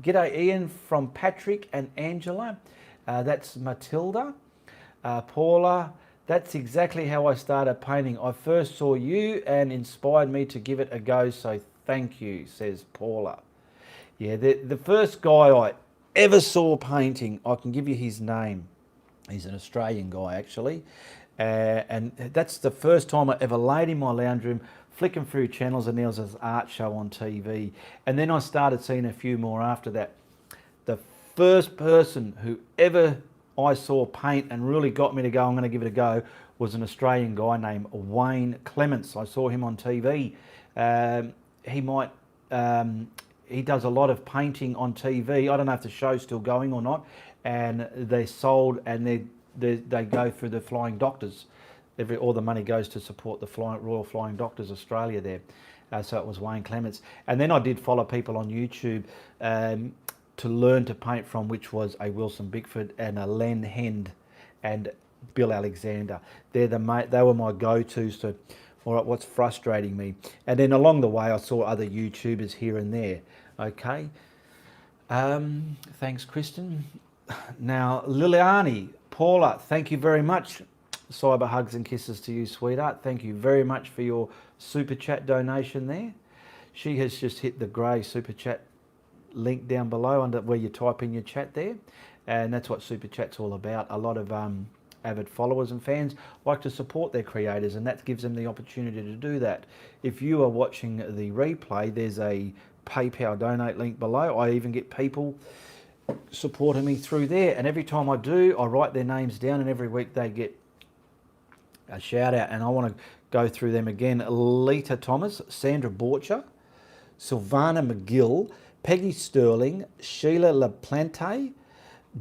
G'day Ian from Patrick and Angela. That's Matilda. Paula, that's exactly how I started painting. I first saw you and inspired me to give it a go, so thank you, says Paula. Yeah, the first guy I ever saw painting, I can give you his name. He's an Australian guy, actually. And that's the first time I ever laid in my lounge room, flicking through channels, and there was this art show on TV. And then I started seeing a few more after that. The first person who ever I saw paint and really got me to go, I'm going to give it a go, was an Australian guy named Wayne Clements. I saw him on TV. He does a lot of painting on TV. I don't know if the show's still going or not. And they're sold and they go through the Flying Doctors. All the money goes to support the Royal Flying Doctors Australia there. So it was Wayne Clements. And then I did follow people on YouTube to learn to paint from, which was a Wilson Bickford and a Len Hend and Bill Alexander. They were my go-tos to, all right, what's frustrating me. And then along the way, I saw other YouTubers here and there. Okay. Thanks, Kristen. Now, Liliani, Paula, thank you very much. Cyber hugs and kisses to you, sweetheart. Thank you very much for your super chat donation there. She has just hit the grey super chat link down below under where you type in your chat there. And that's what super chat's all about. A lot of avid followers and fans like to support their creators, and that gives them the opportunity to do that. If you are watching the replay, there's a PayPal donate link below. I even get people supporting me through there. And every time I do, I write their names down, and every week they get a shout out. And I want to go through them again. Lita Thomas, Sandra Borcher, Sylvana McGill, Peggy Sterling, Sheila LaPlante,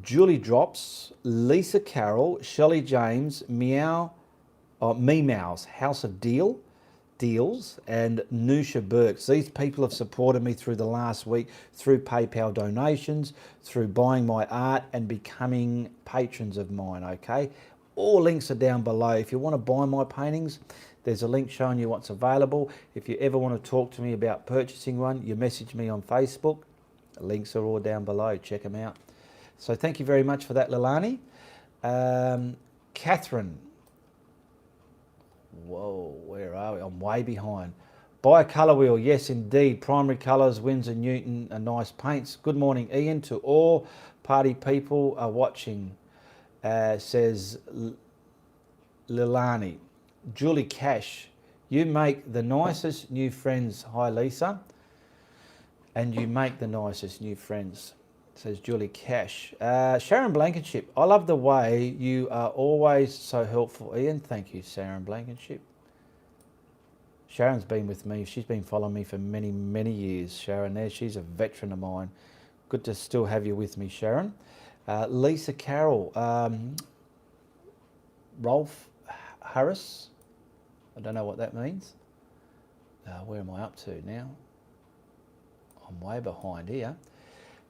Julie Drops, Lisa Carroll, Shelley James, Meows, House of Deals, and Nusha Burks. These people have supported me through the last week through PayPal donations, through buying my art and becoming patrons of mine, okay? All links are down below. If you want to buy my paintings, there's a link showing you what's available. If you ever want to talk to me about purchasing one, you message me on Facebook. The links are all down below. Check them out. So thank you very much for that, Lilani. Catherine. Whoa, where are we? I'm way behind. Buy a colour wheel. Yes, indeed. Primary Colours, Winsor Newton, are nice paints. Good morning, Ian, to all party people are watching, says Lilani. Julie Cash, you make the nicest new friends. Hi, Lisa. And you make the nicest new friends, says Julie Cash. Sharon Blankenship, I love the way you are always so helpful, Ian. Thank you, Sharon Blankenship. Sharon's been with me. She's been following me for many, many years, Sharon. There, she's a veteran of mine. Good to still have you with me, Sharon. Lisa Carroll, Rolf Harris. I don't know what that means. Where am I up to now? I'm way behind here.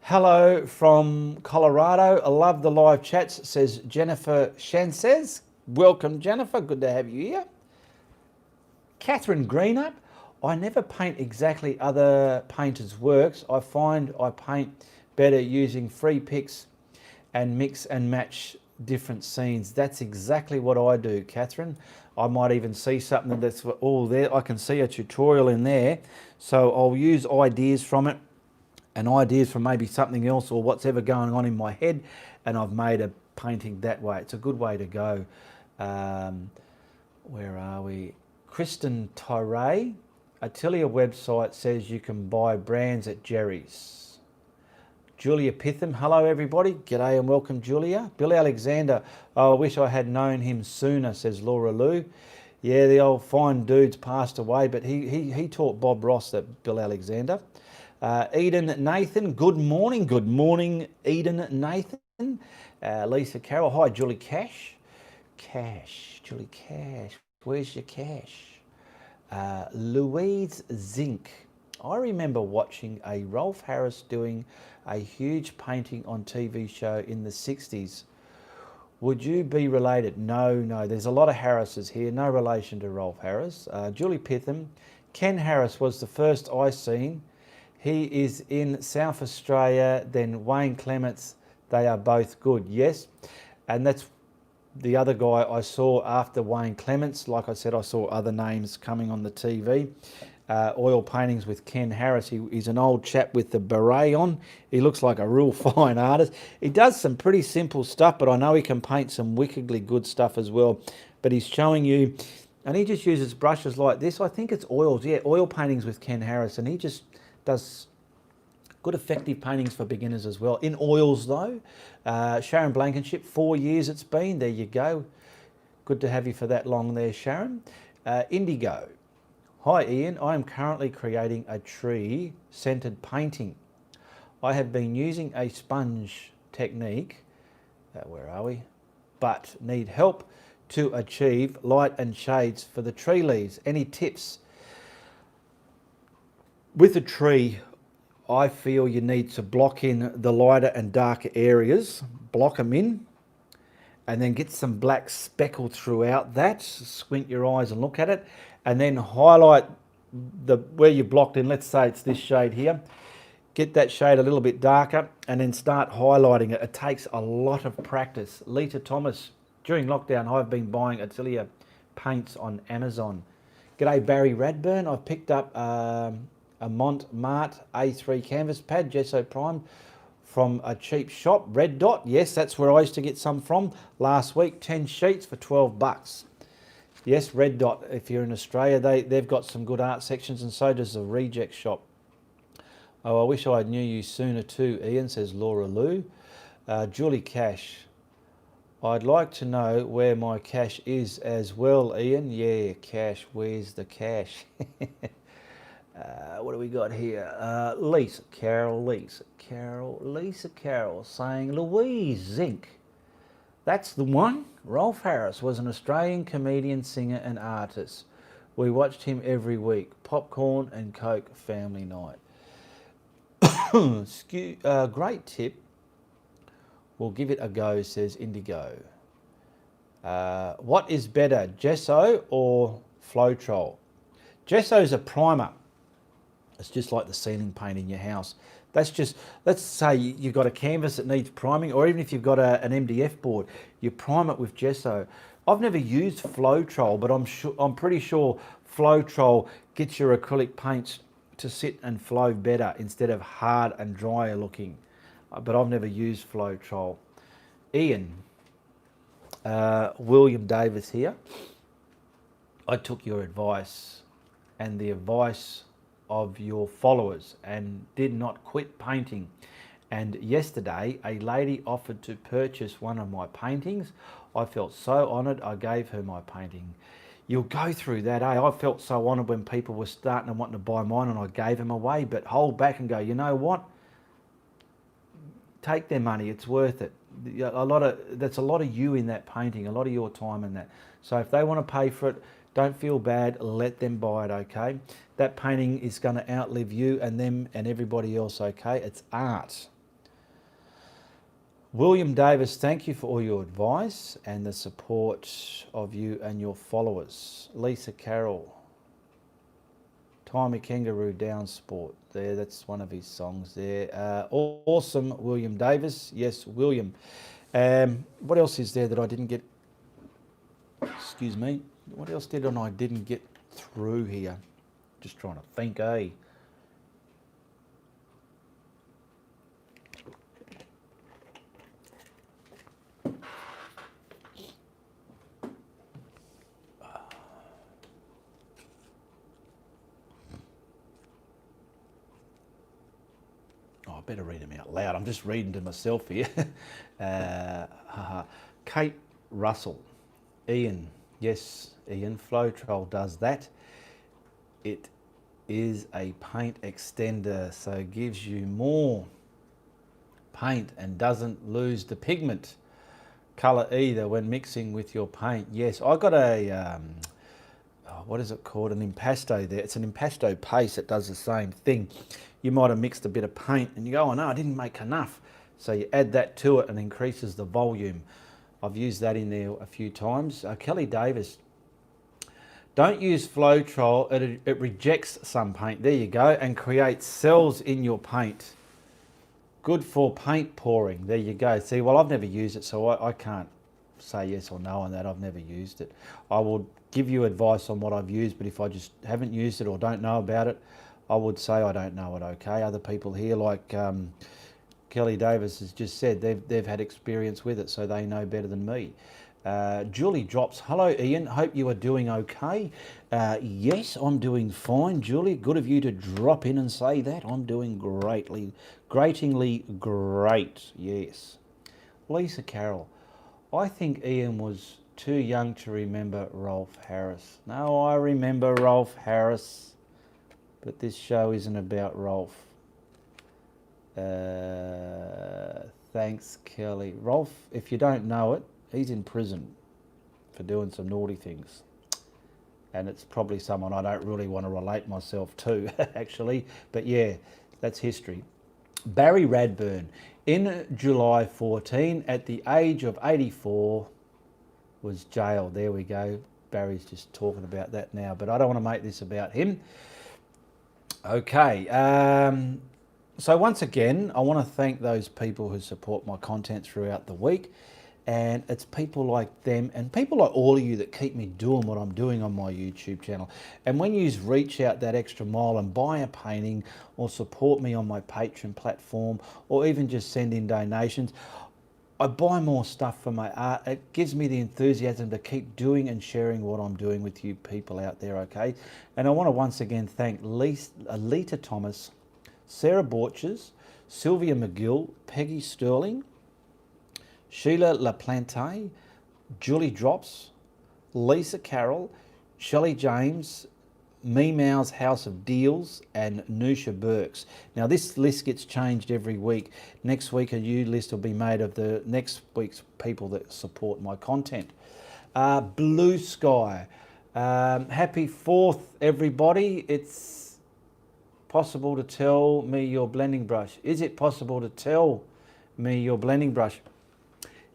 Hello from Colorado. I love the live chats, says Jennifer Shanses. Welcome, Jennifer. Good to have you here. Catherine Greenup. I never paint exactly other painters' works. I find I paint better using free picks and mix and match different scenes. That's exactly what I do, Catherine. I might even see something that's all there. I can see a tutorial in there. So I'll use ideas from it and ideas from maybe something else or what's ever going on in my head, and I've made a painting that way. It's a good way to go. Where are we? Kristen Tyree, Atelier website says you can buy brands at Jerry's. Julia Pitham, hello everybody. G'day and welcome, Julia. Billy Alexander, oh, I wish I had known him sooner, says Laura Lou. Yeah, the old fine dude's passed away, but he taught Bob Ross, that Bill Alexander. Eden Nathan, good morning. Good morning, Eden Nathan. Lisa Carroll, hi, Julie Cash. Julie Cash, where's your cash? Louise Zink. I remember watching a Rolf Harris doing a huge painting on TV show in the 60s. Would you be related? No, there's a lot of Harrises here, no relation to Rolf Harris. Julie Pitham, Ken Harris was the first I seen. He is in South Australia, then Wayne Clements, they are both good, yes. And that's the other guy I saw after Wayne Clements. Like I said, I saw other names coming on the TV. Oil paintings with Ken Harris. He's an old chap with the beret on. He looks like a real fine artist. He does some pretty simple stuff, but I know he can paint some wickedly good stuff as well. But he's showing you, and he just uses brushes like this. I think it's oils, yeah, oil paintings with Ken Harris, and he just does good effective paintings for beginners as well. In oils though. Sharon Blankenship, 4 years it's been. There you go. Good to have you for that long there, Sharon. Indigo. Hi Ian, I am currently creating a tree-centered painting. I have been using a sponge technique, where are we? But need help to achieve light and shades for the tree leaves. Any tips? With a tree, I feel you need to block in the lighter and darker areas, block them in, and then get some black speckle throughout that. Squint your eyes and look at it. And then highlight where you blocked in. Let's say it's this shade here. Get that shade a little bit darker and then start highlighting it. It takes a lot of practice. Lita Thomas, during lockdown, I've been buying Atelier paints on Amazon. G'day Barry Radburn. I've picked up a Montmart A3 canvas pad, gesso primed, from a cheap shop, Red Dot. Yes, that's where I used to get some from last week. 10 sheets for $12. Yes, Red Dot, if you're in Australia, they've got some good art sections, and so does the Reject shop. Oh, I wish I knew you sooner too, Ian, says Laura Lou. Julie Cash. I'd like to know where my cash is as well, Ian. Yeah, cash. Where's the cash? What do we got here? Lisa Carroll saying Louise Zink. That's the one. Rolf Harris was an Australian comedian, singer and artist. We watched him every week. Popcorn and Coke family night. Great tip. We'll give it a go, says Indigo. What is better, gesso or Floetrol? Gesso's a primer. It's just like the ceiling paint in your house. That's just, let's say you've got a canvas that needs priming, or even if you've got an MDF board, you prime it with gesso. I've never used Floetrol, but I'm pretty sure Floetrol gets your acrylic paints to sit and flow better instead of hard and drier looking. But I've never used Floetrol. Ian, William Davis here. I took your advice and the advice of your followers and did not quit painting. And yesterday, a lady offered to purchase one of my paintings. I felt so honoured, I gave her my painting. You'll go through that, eh? I felt so honoured when people were starting and wanting to buy mine and I gave them away, but hold back and go, you know what? Take their money, it's worth it. That's a lot of you in that painting, a lot of your time in that. So if they want to pay for it, don't feel bad, let them buy it, okay? That painting is going to outlive you and them and everybody else, okay? It's art. William Davis, thank you for all your advice and the support of you and your followers. Lisa Carroll, Timey Kangaroo Down Sport. There, that's one of his songs there. Awesome, William Davis. Yes, William. What else is there that I didn't get? Excuse me. What else I didn't get through here? Just trying to think, eh? I better read them out loud. I'm just reading to myself here. Kate Russell. Ian. Yes, Ian. Floetrol does that. It is a paint extender, so it gives you more paint and doesn't lose the pigment colour either when mixing with your paint. Yes, I got a, what is it called? An impasto there. It's an impasto paste that does the same thing. You might have mixed a bit of paint and you go, oh no, I didn't make enough. So you add that to it and increases the volume. I've used that in there a few times. Kelly Davis, don't use Floetrol, it rejects some paint. There you go, and creates cells in your paint. Good for paint pouring. There you go. See, well, I've never used it, so I can't say yes or no on that. I've never used it. I will give you advice on what I've used, but if I just haven't used it or don't know about it, I would say I don't know it, okay? Other people here, like Kelly Davis has just said, they've had experience with it, so they know better than me. Julie drops, hello Ian, hope you are doing okay. Yes, I'm doing fine, Julie. Good of you to drop in and say that. I'm doing gratingly great, yes. Lisa Carroll, I think Ian was too young to remember Rolf Harris. No, I remember Rolf Harris, but this show isn't about Rolf. Thanks, Kelly. Rolf, if you don't know it, he's in prison for doing some naughty things. And it's probably someone I don't really want to relate myself to, actually. But yeah, that's history. Barry Radburn, in July 14, at the age of 84, was jailed. There we go. Barry's just talking about that now, but I don't want to make this about him. Okay. So once again, I want to thank those people who support my content throughout the week. And it's people like them and people like all of you that keep me doing what I'm doing on my YouTube channel. And when you reach out that extra mile and buy a painting or support me on my Patreon platform or even just send in donations, I buy more stuff for my art. It gives me the enthusiasm to keep doing and sharing what I'm doing with you people out there, okay? And I want to once again thank Lita Thomas Sarah Borches, Sylvia McGill, Peggy Sterling, Sheila LaPlante, Julie Drops, Lisa Carroll, Shelley James, Meemow's House of Deals, and Nusha Burks. Now this list gets changed every week. Next week a new list will be made of the next week's people that support my content. Blue Sky. Happy 4th everybody. It's possible to tell me your blending brush. Is it possible to tell me your blending brush?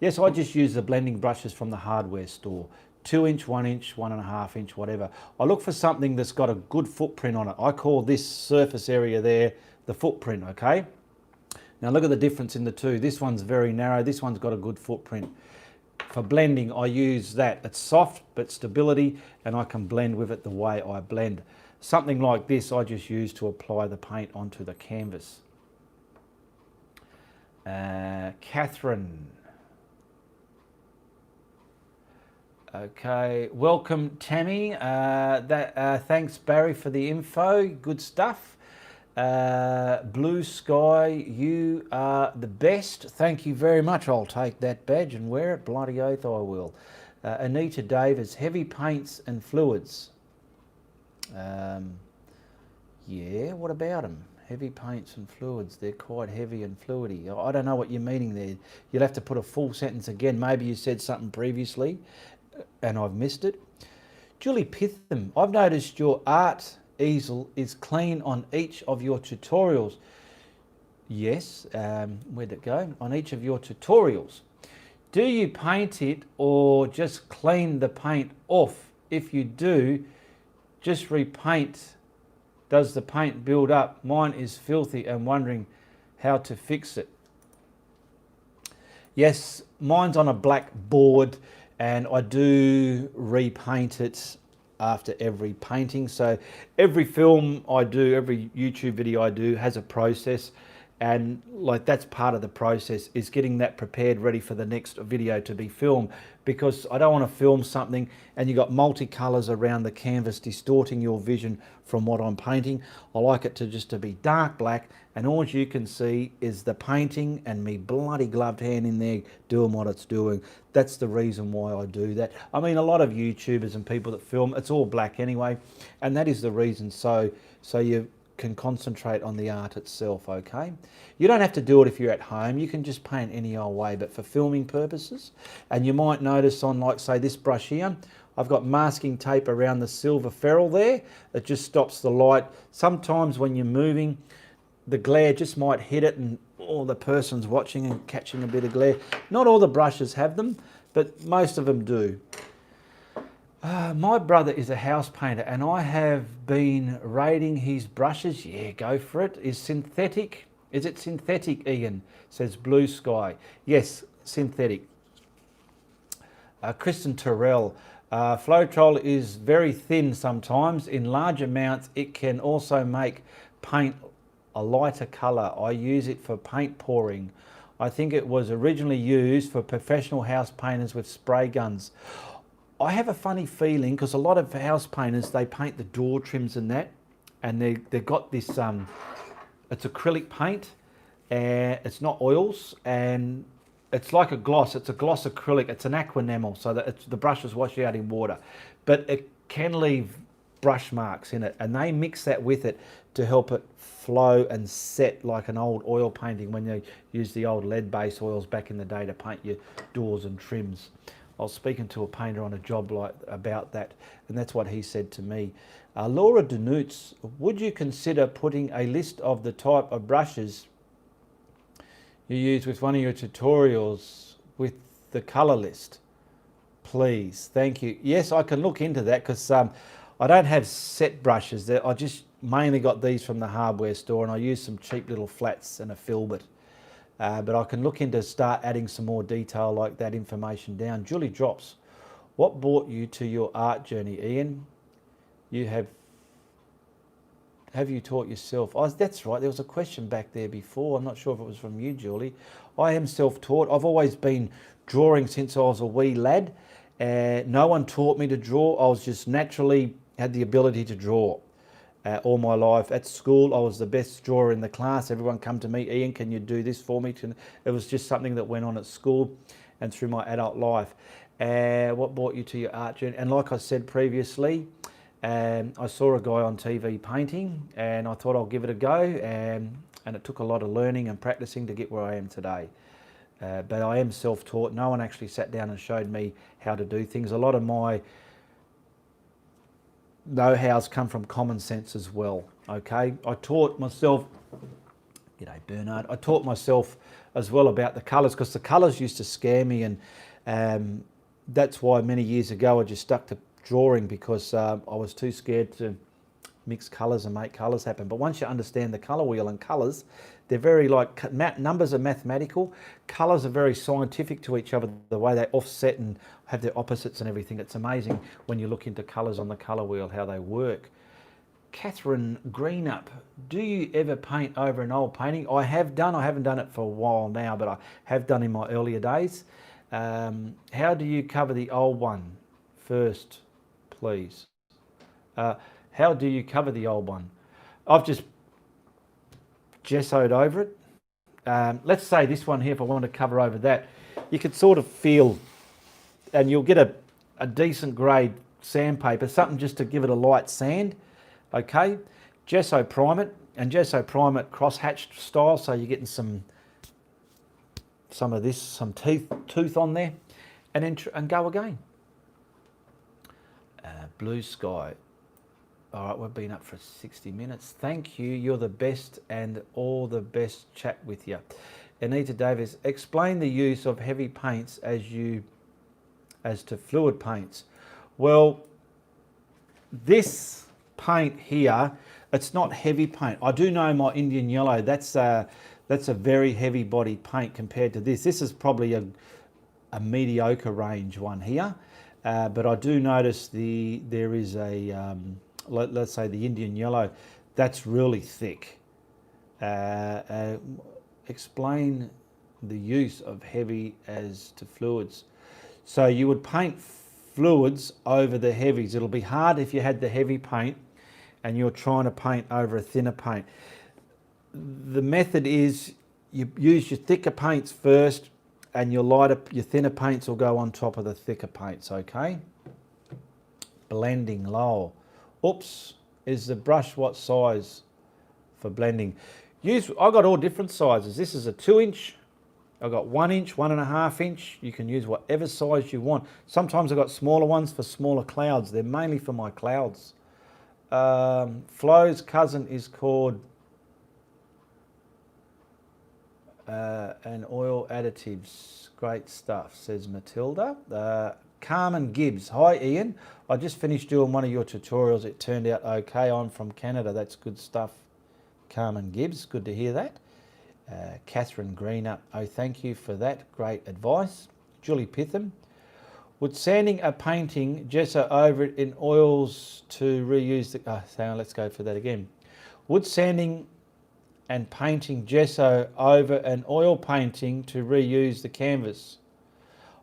Yes, I just use the blending brushes from the hardware store. 2 inch, 1 inch, 1.5 inch, whatever. I look for something that's got a good footprint on it. I call this surface area there the footprint, okay? Now look at the difference in the two. This one's very narrow, this one's got a good footprint. For blending, I use that. It's soft, but stability, and I can blend with it the way I blend. Something like this I just use to apply the paint onto the canvas. Catherine. Okay, welcome Tammy. Thanks Barry for the info. Good stuff. Blue Sky, you are the best. Thank you very much. I'll take that badge and wear it. Bloody oath I will. Anita Davis, heavy paints and fluids. Yeah, what about them? Heavy paints and fluids. They're quite heavy and fluidy. I don't know what you're meaning there. You'll have to put a full sentence again. Maybe you said something previously and I've missed it. Julie Pitham, I've noticed your art easel is clean on each of your tutorials. Yes, where'd it go? On each of your tutorials. Do you paint it or just clean the paint off? If you do, just repaint. Does the paint build up? Mine is filthy and wondering how to fix it. Yes, mine's on a black board and I do repaint it after every painting. So every film I do, every YouTube video I do has a process, and like that's part of the process, is getting that prepared ready for the next video to be filmed, because I don't want to film something and you got multicolors around the canvas distorting your vision from what I'm painting. I like it to just to be dark black and all you can see is the painting and me bloody gloved hand in there doing what it's doing. That's the reason why I do that. I mean, a lot of YouTubers and people that film, it's all black anyway, and that is the reason, so you can concentrate on the art itself, okay? You don't have to do it if you're at home. You can just paint any old way, but for filming purposes, and you might notice on, like, say, this brush here, I've got masking tape around the silver ferrule there. It just stops the light. Sometimes when you're moving, the glare just might hit it and the person's watching and catching a bit of glare. Not all the brushes have them, but most of them do. My brother is a house painter and I have been rating his brushes. Yeah, go for it. Is synthetic? Is it synthetic, Ian? Says Blue Sky. Yes, synthetic. Kristen Terrell. Floetrol is very thin sometimes. In large amounts, it can also make paint a lighter colour. I use it for paint pouring. I think it was originally used for professional house painters with spray guns. I have a funny feeling because a lot of house painters, they paint the door trims and that, and they've got this, it's acrylic paint, and it's not oils, and it's like a gloss. It's a gloss acrylic. It's an aqua enamel, so that the brushes wash out in water, but it can leave brush marks in it, and they mix that with it to help it flow and set like an old oil painting when they use the old lead-based oils back in the day to paint your doors and trims. I was speaking to a painter on a job about that, and that's what he said to me. Laura Denoots, would you consider putting a list of the type of brushes you use with one of your tutorials with the colour list? Please, thank you. Yes, I can look into that because I don't have set brushes. I just mainly got these from the hardware store, and I use some cheap little flats and a filbert. But I can look into start adding some more detail like that information down. Julie Drops, what brought you to your art journey, Ian? You have you taught yourself? Oh, that's right, there was a question back there before. I'm not sure if it was from you, Julie. I am self-taught. I've always been drawing since I was a wee lad. No one taught me to draw. I was just naturally had the ability to draw. all my life. At school, I was the best drawer in the class. Everyone come to me, Ian, can you do this for me? It was just something that went on at school and through my adult life. What brought you to your art journey? And like I said previously, I saw a guy on TV painting and I thought I'll give it a go. And it took a lot of learning and practicing to get where I am today. But I am self-taught. No one actually sat down and showed me how to do things. A lot of my know-hows come from common sense as well, okay? I taught myself, g'day Bernard, I taught myself as well about the colours because the colours used to scare me, and that's why many years ago I just stuck to drawing because I was too scared to mix colours and make colours happen. But once you understand the colour wheel and colours, they're very like, numbers are mathematical, colours are very scientific to each other, the way they offset and have their opposites and everything. It's amazing when you look into colours on the colour wheel, how they work. Catherine Greenup, do you ever paint over an old painting? I have done, I haven't done it for a while now, but I have done in my earlier days. How do you cover the old one first, please? How do you cover the old one? I've just gessoed over it. Let's say this one here, if I want to cover over that, you could sort of feel, and you'll get a decent grade sandpaper, something just to give it a light sand, okay? Gesso prime it, and gesso prime it cross-hatched style, so you're getting some of this, some tooth on there, and then and go again. Blue sky. All right, we've been up for 60 minutes. Thank you. You're the best, and all the best. Chat with you. Anita Davis, explain the use of heavy paints as to fluid paints. Well, this paint here, it's not heavy paint. I do know my Indian yellow. That's a very heavy body paint compared to this. This is probably a mediocre range one here, but I do notice there is a let's say the Indian yellow, that's really thick. Explain the use of heavy as to fluids. So you would paint fluids over the heavies. It'll be hard if you had the heavy paint and you're trying to paint over a thinner paint. The method is you use your thicker paints first and your thinner paints will go on top of the thicker paints, okay? Blending, Lowell. Oops, is the brush what size for blending? I've got all different sizes. This is a 2-inch. I've got 1 inch, 1.5 inch. You can use whatever size you want. Sometimes I've got smaller ones for smaller clouds. They're mainly for my clouds. Flo's cousin is called and oil additives. Great stuff, says Matilda. Carmen Gibbs. Hi Ian, I just finished doing one of your tutorials. It turned out okay. I'm from Canada. That's good stuff. Carmen Gibbs, good to hear that. Catherine Greenup. Oh, thank you for that. Great advice. Julie Pitham. Would sanding a painting gesso over it in oils to reuse the... hang on, let's go for that again. Would sanding and painting gesso over an oil painting to reuse the canvas?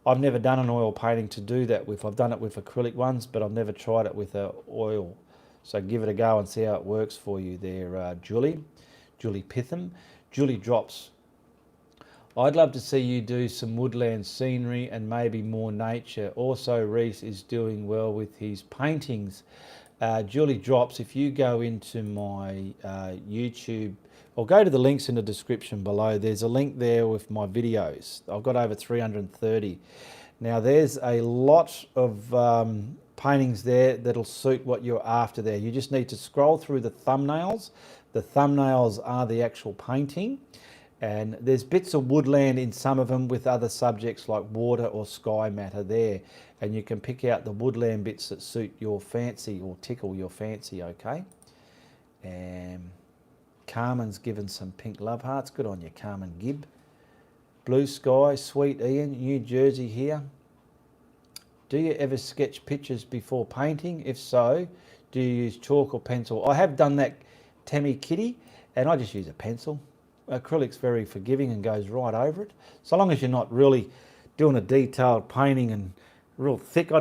I've never done an oil painting to do that with. I've done it with acrylic ones, but I've never tried it with oil. So give it a go and see how it works for you there, Julie. Julie Pitham. Julie Drops. I'd love to see you do some woodland scenery and maybe more nature. Also, Reese is doing well with his paintings. Julie Drops, if you go into my YouTube, or go to the links in the description below, there's a link there with my videos. I've got over 330. Now there's a lot of paintings there that'll suit what you're after there. You just need to scroll through the thumbnails. The thumbnails are the actual painting. And there's bits of woodland in some of them with other subjects like water or sky matter there. And you can pick out the woodland bits that suit your fancy or tickle your fancy, okay? And Carmen's given some pink love hearts. Good on you, Carmen Gibb. Blue sky, sweet Ian, New Jersey here. Do you ever sketch pictures before painting? If so, do you use chalk or pencil? I have done that, Tammy Kitty, and I just use a pencil. Acrylic's very forgiving and goes right over it. So long as you're not really doing a detailed painting and real thick,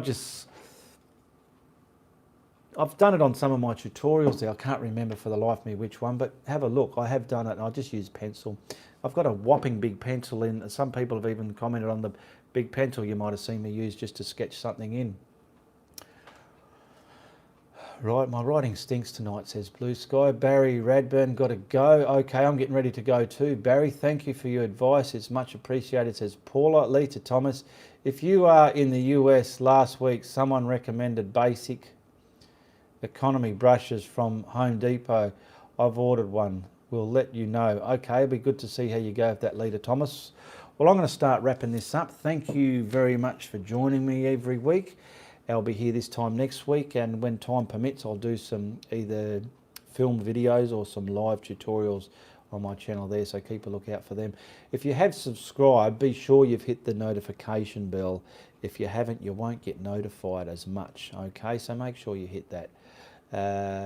I've done it on some of my tutorials there. I can't remember for the life of me which one, but have a look. I have done it and I just use pencil. I've got a whopping big pencil in. Some people have even commented on the big pencil you might have seen me use just to sketch something in. Right, my writing stinks tonight, says Blue Sky. Barry Radburn, got to go. Okay, I'm getting ready to go too. Barry, thank you for your advice. It's much appreciated, says Paula. Lita Thomas, if you are in the US last week, someone recommended basic economy brushes from Home Depot. I've ordered one. We'll let you know. Okay, it'll be good to see how you go with that, Lita Thomas. Well, I'm going to start wrapping this up. Thank you very much for joining me every week. I'll be here this time next week, and when time permits, I'll do some either film videos or some live tutorials on my channel there, so keep a look out for them. If you have subscribed, be sure you've hit the notification bell. If you haven't, you won't get notified as much, okay? So make sure you hit that.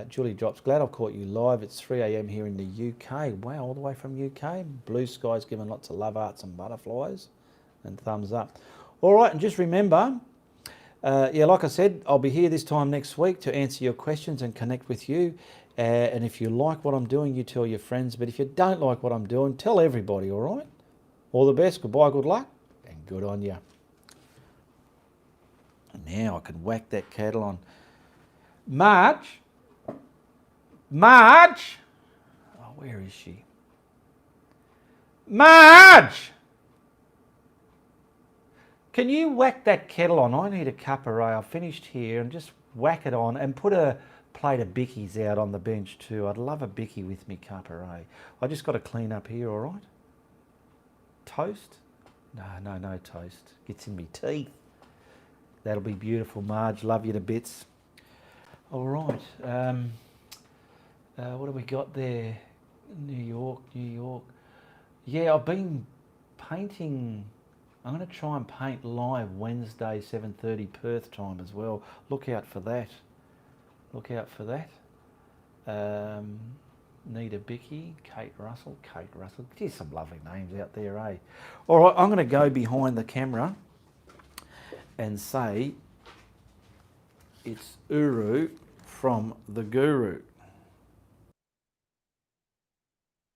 Julie Drops, glad I've caught you live. It's 3 a.m. here in the UK. Wow, all the way from UK. Blue Sky's giving lots of love hearts and butterflies and thumbs up. All right, and just remember, yeah, like I said, I'll be here this time next week to answer your questions and connect with you. And if you like what I'm doing, you tell your friends. But if you don't like what I'm doing, tell everybody, all right? All the best, goodbye, good luck, and good on you. Now I can whack that kettle on. Marge? Marge? Oh, where is she? Marge! Can you whack that kettle on? I need a cuppa. I've finished here, and just whack it on and put a plate of bickies out on the bench too. I'd love a bicky with me cuppa. I just got to clean up here, all right? Toast? No toast. Gets in me teeth. That'll be beautiful, Marge. Love you to bits. All right. What have we got there? New York. Yeah, I've been painting. I'm going to try and paint live Wednesday, 7:30 Perth time as well. Look out for that. Nita Bicky, Kate Russell. Geez, some lovely names out there, eh? All right, I'm going to go behind the camera and say it's Uru from the Guru.